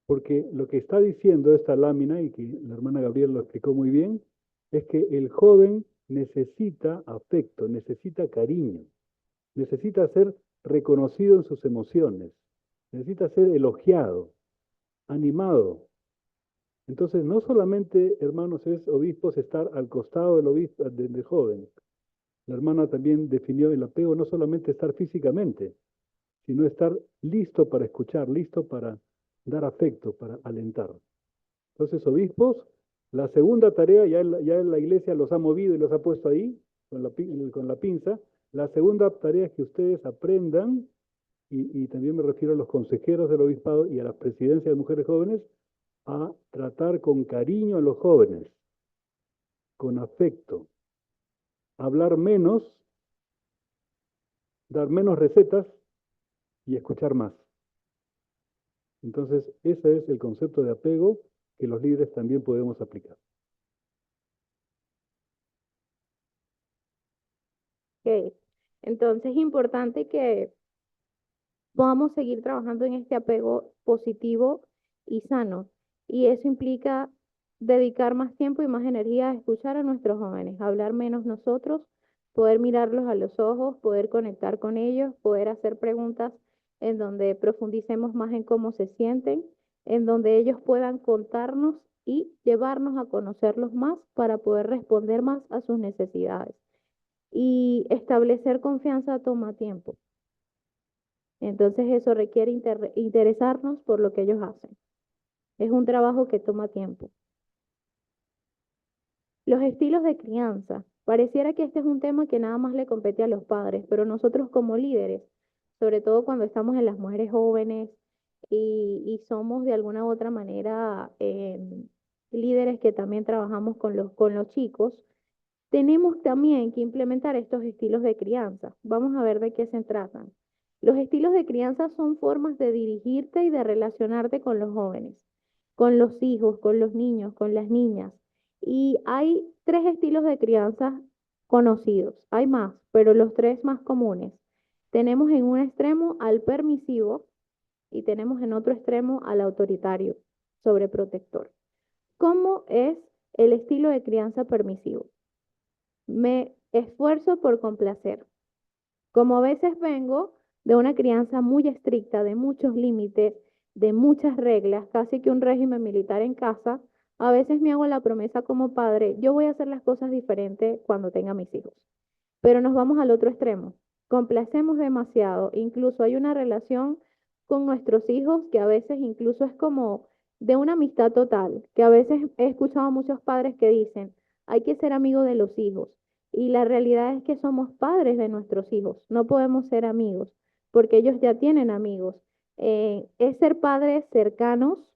Porque lo que está diciendo esta lámina, y que la hermana Gabriela lo explicó muy bien, es que el joven necesita afecto, necesita cariño, necesita ser reconocido en sus emociones, necesita ser elogiado, animado. Entonces, no solamente, hermanos, es obispos estar al costado del obispo, del joven. La hermana también definió el apego, no solamente estar físicamente, sino estar listo para escuchar, listo para dar afecto, para alentar. Entonces, obispos, la segunda tarea, ya la iglesia los ha movido y los ha puesto ahí, con la pinza. La segunda tarea es que ustedes aprendan, y también me refiero a los consejeros del obispado y a las presidencias de mujeres jóvenes, a tratar con cariño a los jóvenes, con afecto, hablar menos, dar menos recetas y escuchar más. Entonces, ese es el concepto de apego que los líderes también podemos aplicar. Ok. Entonces es importante que podamos seguir trabajando en este apego positivo y sano. Y eso implica dedicar más tiempo y más energía a escuchar a nuestros jóvenes, a hablar menos nosotros, poder mirarlos a los ojos, poder conectar con ellos, poder hacer preguntas en donde profundicemos más en cómo se sienten, en donde ellos puedan contarnos y llevarnos a conocerlos más para poder responder más a sus necesidades. Y establecer confianza toma tiempo. Entonces eso requiere interesarnos por lo que ellos hacen. Es un trabajo que toma tiempo. Los estilos de crianza. Pareciera que este es un tema que nada más le compete a los padres, pero nosotros como líderes, sobre todo cuando estamos en las mujeres jóvenes y somos de alguna u otra manera líderes que también trabajamos con los chicos, tenemos también que implementar estos estilos de crianza. Vamos a ver de qué se tratan. Los estilos de crianza son formas de dirigirte y de relacionarte con los jóvenes, con los hijos, con los niños, con las niñas. Y hay 3 estilos de crianza conocidos. Hay más, pero los 3 más comunes. Tenemos en un extremo al permisivo y tenemos en otro extremo al autoritario, sobreprotector. ¿Cómo es el estilo de crianza permisivo? Me esfuerzo por complacer. Como a veces vengo de una crianza muy estricta, de muchos límites, de muchas reglas, casi que un régimen militar en casa, a veces me hago la promesa como padre, yo voy a hacer las cosas diferentes cuando tenga mis hijos. Pero nos vamos al otro extremo. Complacemos demasiado. Incluso hay una relación con nuestros hijos que a veces incluso es como de una amistad total, que a veces he escuchado a muchos padres que dicen, hay que ser amigo de los hijos. Y la realidad es que somos padres de nuestros hijos, no podemos ser amigos, porque ellos ya tienen amigos. Es ser padres cercanos,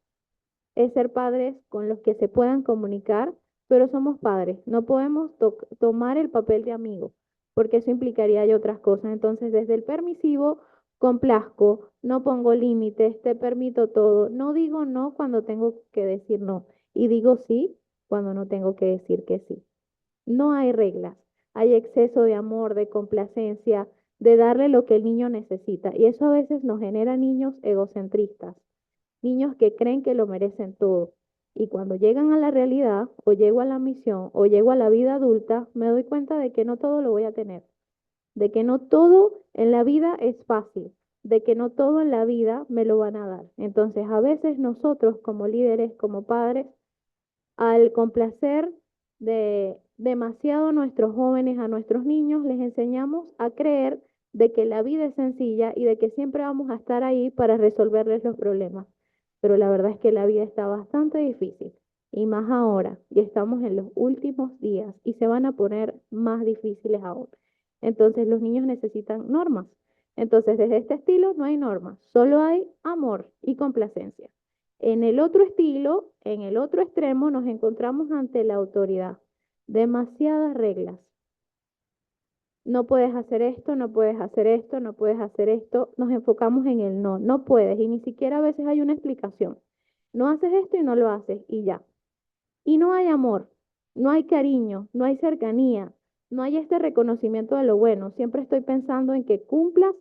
es ser padres con los que se puedan comunicar, pero somos padres, no podemos tomar el papel de amigo, porque eso implicaría ya otras cosas. Entonces, desde el permisivo, complazco, no pongo límites, te permito todo, no digo no cuando tengo que decir no, y digo sí cuando no tengo que decir que sí. No hay reglas, hay exceso de amor, de complacencia, de darle lo que el niño necesita, y eso a veces nos genera niños egocentristas, niños que creen que lo merecen todo. Y cuando llegan a la realidad, o llego a la misión, o llego a la vida adulta, me doy cuenta de que no todo lo voy a tener, de que no todo en la vida es fácil, de que no todo en la vida me lo van a dar. Entonces, a veces nosotros como líderes, como padres, al complacer demasiado a nuestros jóvenes, a nuestros niños, les enseñamos a creer de que la vida es sencilla y de que siempre vamos a estar ahí para resolverles los problemas. Pero la verdad es que la vida está bastante difícil y más ahora, y estamos en los últimos días y se van a poner más difíciles aún. Entonces los niños necesitan normas. Entonces desde este estilo no hay normas, solo hay amor y complacencia. En el otro estilo, en el otro extremo, nos encontramos ante la autoridad. Demasiadas reglas. No puedes hacer esto, no puedes hacer esto, no puedes hacer esto. Nos enfocamos en el no, no puedes y ni siquiera a veces hay una explicación. No haces esto y no lo haces y ya. Y no hay amor, no hay cariño, no hay cercanía, no hay este reconocimiento de lo bueno. Siempre estoy pensando en que cumplas,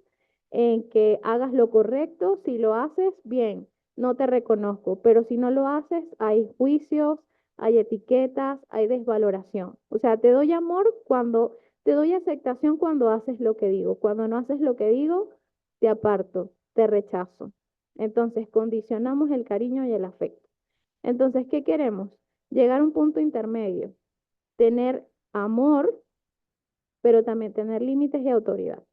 en que hagas lo correcto. Si lo haces, bien, no te reconozco, pero si no lo haces, hay juicios, hay etiquetas, hay desvaloración. O sea, te doy amor cuando, te doy aceptación cuando haces lo que digo. Cuando no haces lo que digo, te aparto, te rechazo. Entonces, condicionamos el cariño y el afecto. Entonces, ¿qué queremos? Llegar a un punto intermedio, tener amor, pero también tener límites y autoridad.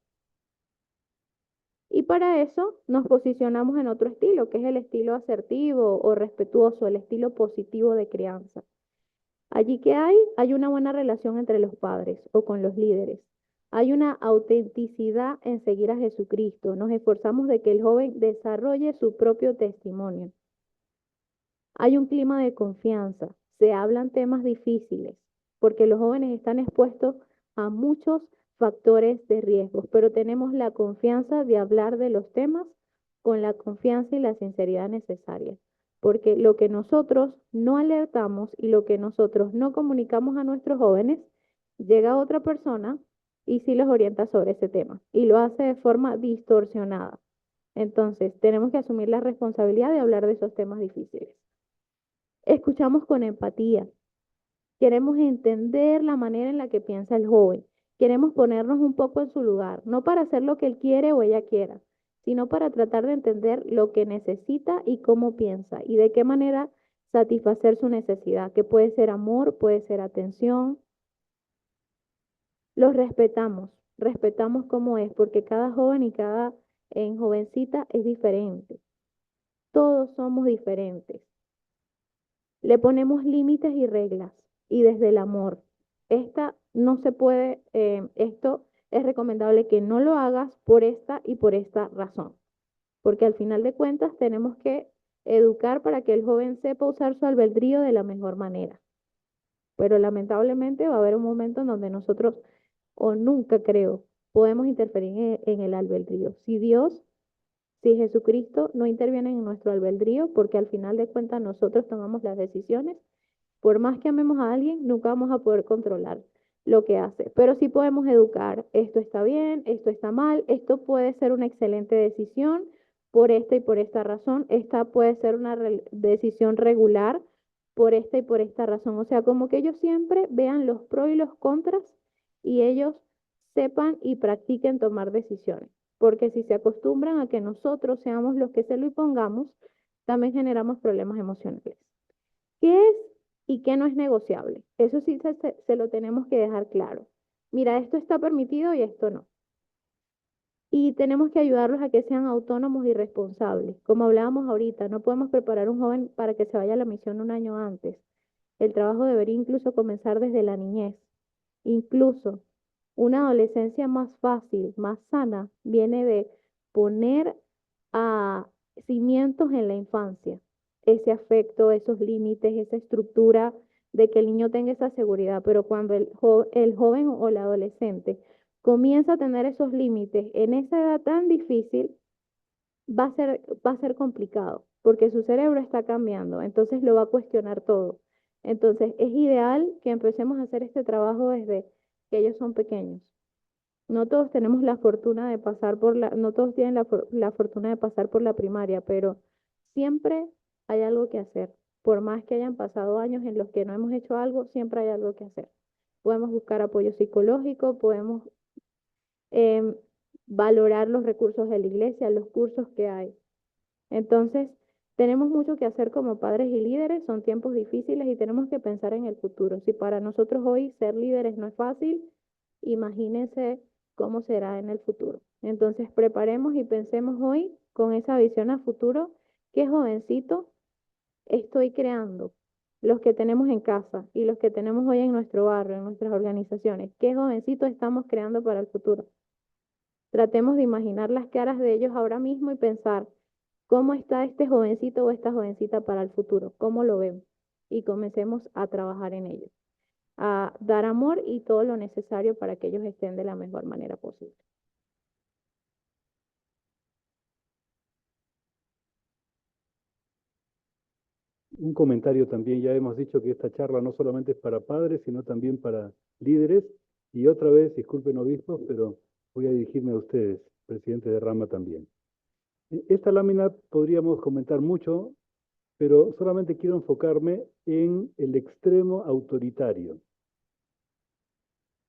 Y para eso nos posicionamos en otro estilo, que es el estilo asertivo o respetuoso, el estilo positivo de crianza. Allí que hay una buena relación entre los padres o con los líderes. Hay una autenticidad en seguir a Jesucristo. Nos esforzamos de que el joven desarrolle su propio testimonio. Hay un clima de confianza. Se hablan temas difíciles, porque los jóvenes están expuestos a muchos factores de riesgo, pero tenemos la confianza de hablar de los temas con la confianza y la sinceridad necesaria, porque lo que nosotros no alertamos y lo que nosotros no comunicamos a nuestros jóvenes, llega a otra persona y sí los orienta sobre ese tema, y lo hace de forma distorsionada. Entonces, tenemos que asumir la responsabilidad de hablar de esos temas difíciles. Escuchamos con empatía. Queremos entender la manera en la que piensa el joven. Queremos ponernos un poco en su lugar, no para hacer lo que él quiere o ella quiera, sino para tratar de entender lo que necesita y cómo piensa y de qué manera satisfacer su necesidad, que puede ser amor, puede ser atención. Los respetamos cómo es, porque cada joven y cada jovencita es diferente. Todos somos diferentes. Le ponemos límites y reglas y desde el amor. Esta no se puede, esto es recomendable que no lo hagas por esta y por esta razón, porque al final de cuentas tenemos que educar para que el joven sepa usar su albedrío de la mejor manera. Pero lamentablemente va a haber un momento en donde nosotros, o nunca creo, podemos interferir en el albedrío. Si Jesucristo no interviene en nuestro albedrío, porque al final de cuentas nosotros tomamos las decisiones, por más que amemos a alguien, nunca vamos a poder controlar lo que hace. Pero sí podemos educar, esto está bien, esto está mal, esto puede ser una excelente decisión por esta y por esta razón, esta puede ser una decisión regular por esta y por esta razón. O sea, como que ellos siempre vean los pros y los contras y ellos sepan y practiquen tomar decisiones. Porque si se acostumbran a que nosotros seamos los que se lo impongamos, también generamos problemas emocionales. ¿Qué es y qué no es negociable? Eso sí se lo tenemos que dejar claro. Mira, esto está permitido y esto no. Y tenemos que ayudarlos a que sean autónomos y responsables. Como hablábamos ahorita, no podemos preparar a un joven para que se vaya a la misión un año antes. El trabajo debería incluso comenzar desde la niñez. Incluso una adolescencia más fácil, más sana, viene de poner a cimientos en la infancia, ese afecto, esos límites, esa estructura de que el niño tenga esa seguridad. Pero cuando el joven o el adolescente comienza a tener esos límites en esa edad tan difícil, va a ser complicado, porque su cerebro está cambiando, entonces lo va a cuestionar todo. Entonces es ideal que empecemos a hacer este trabajo desde que ellos son pequeños. No todos tenemos la fortuna de pasar no todos tienen la fortuna de pasar por la primaria, pero siempre hay algo que hacer. Por más que hayan pasado años en los que no hemos hecho algo, siempre hay algo que hacer. Podemos buscar apoyo psicológico, podemos em, valorar los recursos de la iglesia, los cursos que hay. Entonces, tenemos mucho que hacer como padres y líderes, son tiempos difíciles y tenemos que pensar en el futuro. Si para nosotros hoy ser líderes no es fácil, imagínense cómo será en el futuro. Entonces, preparemos y pensemos hoy con esa visión a futuro, qué jovencito estoy creando, los que tenemos en casa y los que tenemos hoy en nuestro barrio, en nuestras organizaciones, qué jovencito estamos creando para el futuro. Tratemos de imaginar las caras de ellos ahora mismo y pensar cómo está este jovencito o esta jovencita para el futuro, cómo lo vemos y comencemos a trabajar en ello, a dar amor y todo lo necesario para que ellos estén de la mejor manera posible. Un comentario también, ya hemos dicho que esta charla no solamente es para padres, sino también para líderes. Y otra vez, disculpen obispos, pero voy a dirigirme a ustedes, presidente de Rama también. Esta lámina podríamos comentar mucho, pero solamente quiero enfocarme en el extremo autoritario.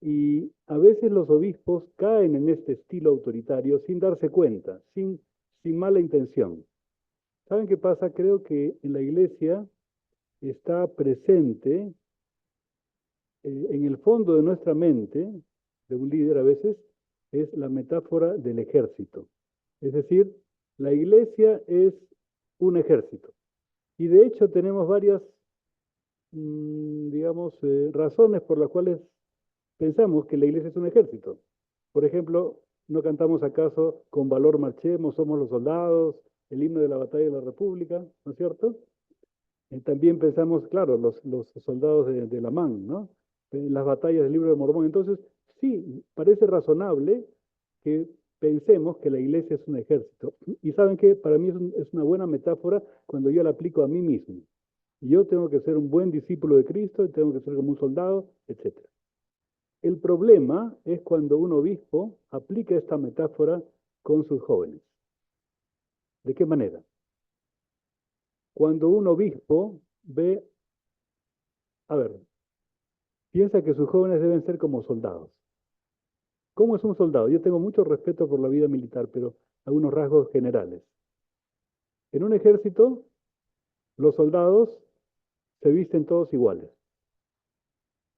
Y a veces los obispos caen en este estilo autoritario sin darse cuenta, sin mala intención. ¿Saben qué pasa? Creo que en la iglesia está presente en el fondo de nuestra mente, de un líder a veces, es la metáfora del ejército. Es decir, la iglesia es un ejército. Y de hecho tenemos varias, digamos, razones por las cuales pensamos que la iglesia es un ejército. Por ejemplo, ¿no cantamos acaso con valor marchemos, somos los soldados, el himno de la batalla de la República, ¿no es cierto? También pensamos, claro, los soldados de la MAN, ¿no? En las batallas del libro de Mormón. Entonces, sí, parece razonable que pensemos que la iglesia es un ejército. Y saben que para mí es una buena metáfora cuando yo la aplico a mí mismo. Yo tengo que ser un buen discípulo de Cristo, tengo que ser como un soldado, etc. El problema es cuando un obispo aplica esta metáfora con sus jóvenes. ¿De qué manera? Cuando un obispo ve, a ver, piensa que sus jóvenes deben ser como soldados. ¿Cómo es un soldado? Yo tengo mucho respeto por la vida militar, pero algunos rasgos generales. En un ejército, los soldados se visten todos iguales.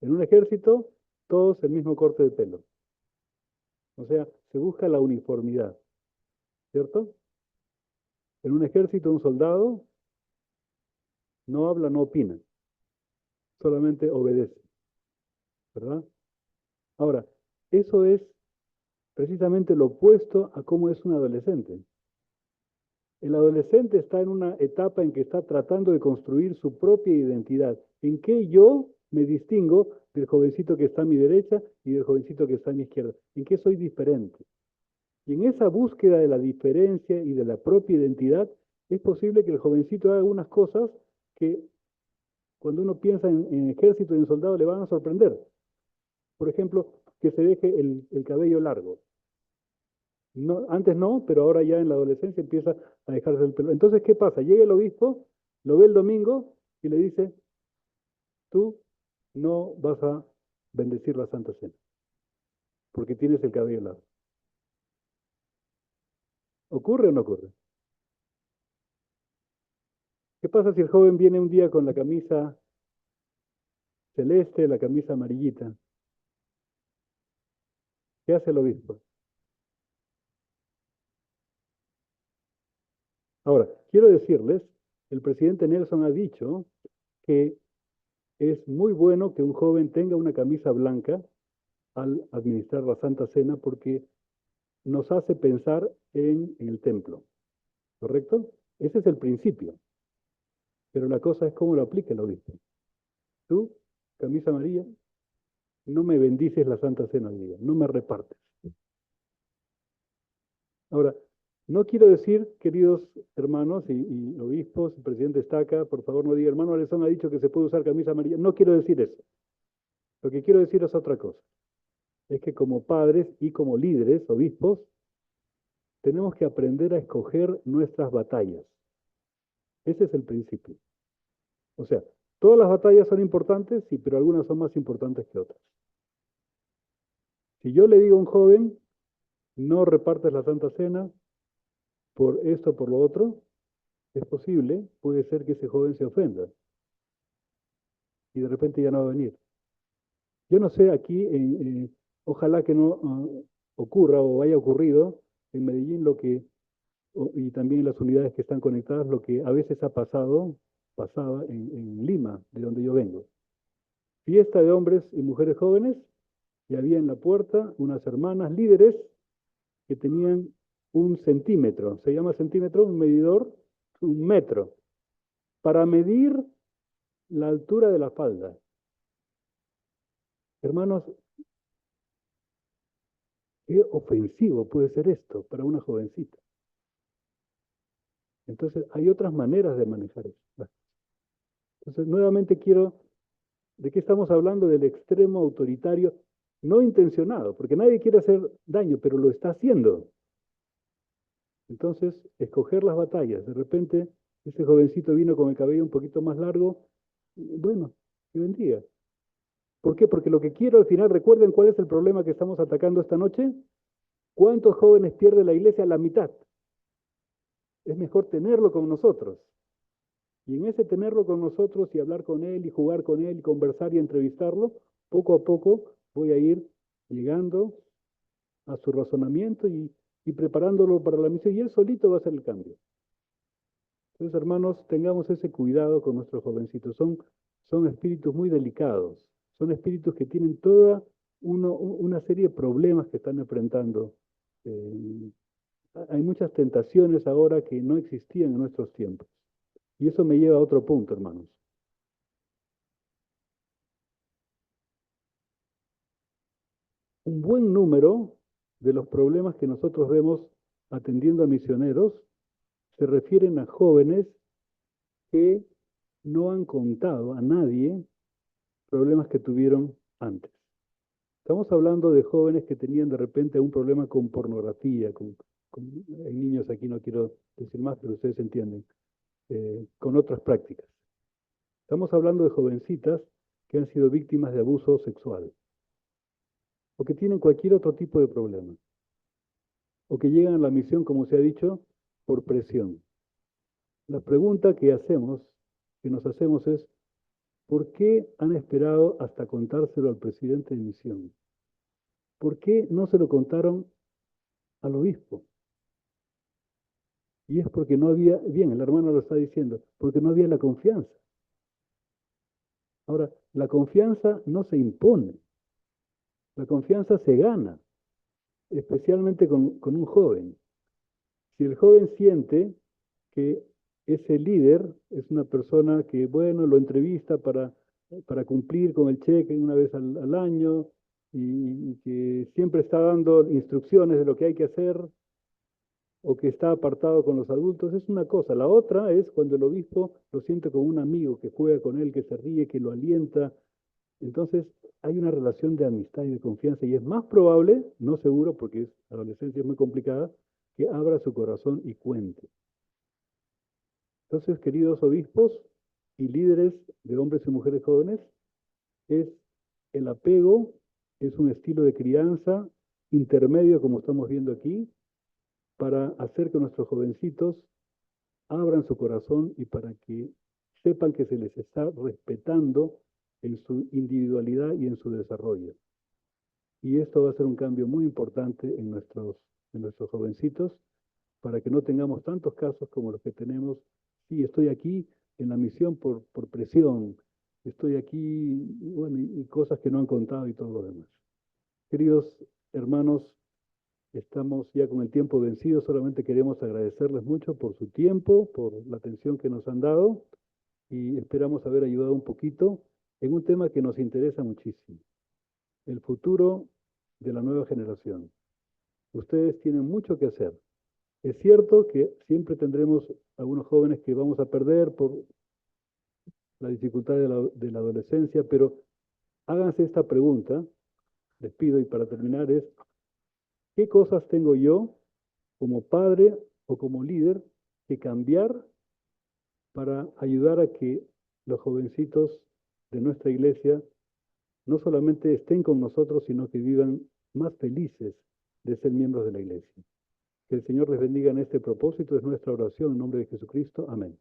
En un ejército, todos el mismo corte de pelo. O sea, se busca la uniformidad, ¿cierto? En un ejército, un soldado no habla, no opina, solamente obedece, ¿verdad? Ahora, eso es precisamente lo opuesto a cómo es un adolescente. El adolescente está en una etapa en que está tratando de construir su propia identidad. ¿En qué yo me distingo del jovencito que está a mi derecha y del jovencito que está a mi izquierda? ¿En qué soy diferente? Y en esa búsqueda de la diferencia y de la propia identidad, es posible que el jovencito haga algunas cosas que cuando uno piensa en ejército y en soldado le van a sorprender. Por ejemplo, que se deje el cabello largo. No, antes no, pero ahora ya en la adolescencia empieza a dejarse el pelo. Entonces, ¿qué pasa? Llega el obispo, lo ve el domingo y le dice, tú no vas a bendecir la Santa Cena, porque tienes el cabello largo. ¿Ocurre o no ocurre? ¿Qué pasa si el joven viene un día con la camisa celeste, la camisa amarillita? ¿Qué hace el obispo? Ahora, quiero decirles, el presidente Nelson ha dicho que es muy bueno que un joven tenga una camisa blanca al administrar la Santa Cena porque nos hace pensar en el templo, ¿correcto? Ese es el principio, pero la cosa es cómo lo aplica el obispo. Tú, camisa amarilla, no me bendices la Santa Cena hoy día, no me repartes. Ahora, no quiero decir, queridos hermanos y obispos, el presidente está acá, por favor no diga, hermano Alessandro ha dicho que se puede usar camisa amarilla. No quiero decir eso. Lo que quiero decir es otra cosa. Es que como padres y como líderes, obispos, tenemos que aprender a escoger nuestras batallas. Ese es el principio. O sea, todas las batallas son importantes, sí, pero algunas son más importantes que otras. Si yo le digo a un joven, no repartes la Santa Cena por esto, por lo otro, es posible, puede ser que ese joven se ofenda y de repente ya no va a venir. Yo no sé aquí, ojalá que no ocurra o haya ocurrido en Medellín y también en las unidades que están conectadas, lo que a veces pasaba en Lima, de donde yo vengo. Fiesta de hombres y mujeres jóvenes, y había en la puerta unas hermanas líderes que tenían un centímetro, se llama centímetro, un medidor, un metro, para medir la altura de la falda. Hermanos, qué ofensivo puede ser esto para una jovencita. Entonces, hay otras maneras de manejar eso. Entonces, nuevamente ¿de qué estamos hablando? Del extremo autoritario, no intencionado, porque nadie quiere hacer daño, pero lo está haciendo. Entonces, escoger las batallas. De repente, ese jovencito vino con el cabello un poquito más largo. Bueno, que bendiga. ¿Por qué? Porque lo que quiero al final, recuerden cuál es el problema que estamos atacando esta noche. ¿Cuántos jóvenes pierde la iglesia? La mitad. Es mejor tenerlo con nosotros. Y en ese tenerlo con nosotros y hablar con él y jugar con él y conversar y entrevistarlo, poco a poco voy a ir llegando a su razonamiento y preparándolo para la misión y él solito va a hacer el cambio. Entonces, hermanos, tengamos ese cuidado con nuestros jovencitos. Son espíritus muy delicados, son espíritus que tienen toda una serie de problemas que están enfrentando. Hay muchas tentaciones ahora que no existían en nuestros tiempos. Y eso me lleva a otro punto, hermanos. Un buen número de los problemas que nosotros vemos atendiendo a misioneros se refieren a jóvenes que no han contado a nadie problemas que tuvieron antes. Estamos hablando de jóvenes que tenían de repente un problema con pornografía, hay niños aquí, no quiero decir más, pero ustedes entienden, con otras prácticas. Estamos hablando de jovencitas que han sido víctimas de abuso sexual, o que tienen cualquier otro tipo de problema, o que llegan a la misión, como se ha dicho, por presión. La pregunta que nos hacemos es, ¿por qué han esperado hasta contárselo al presidente de misión? ¿Por qué no se lo contaron al obispo? Y es porque no había, bien, el hermano lo está diciendo, porque no había la confianza. Ahora, la confianza no se impone, la confianza se gana, especialmente con un joven. Si el joven siente que ese líder es una persona que, bueno, lo entrevista para cumplir con el cheque una vez al año y que siempre está dando instrucciones de lo que hay que hacer o que está apartado con los adultos, es una cosa. La otra es cuando el obispo lo siente como un amigo que juega con él, que se ríe, que lo alienta. Entonces hay una relación de amistad y de confianza y es más probable, no seguro porque la adolescencia es muy complicada, que abra su corazón y cuente. Entonces, queridos obispos y líderes de hombres y mujeres jóvenes, es el apego, es un estilo de crianza intermedio, como estamos viendo aquí, para hacer que nuestros jovencitos abran su corazón y para que sepan que se les está respetando en su individualidad y en su desarrollo. Y esto va a ser un cambio muy importante en nuestros jovencitos para que no tengamos tantos casos como los que tenemos. Sí, estoy aquí en la misión por presión, estoy aquí, bueno, y cosas que no han contado y todo lo demás. Queridos hermanos, estamos ya con el tiempo vencido, solamente queremos agradecerles mucho por su tiempo, por la atención que nos han dado y esperamos haber ayudado un poquito en un tema que nos interesa muchísimo, el futuro de la nueva generación. Ustedes tienen mucho que hacer. Es cierto que siempre tendremos algunos jóvenes que vamos a perder por la dificultad de la adolescencia, pero háganse esta pregunta, les pido y para terminar es, ¿qué cosas tengo yo como padre o como líder que cambiar para ayudar a que los jovencitos de nuestra iglesia no solamente estén con nosotros, sino que vivan más felices de ser miembros de la iglesia? Que el Señor les bendiga en este propósito, es nuestra oración en nombre de Jesucristo. Amén.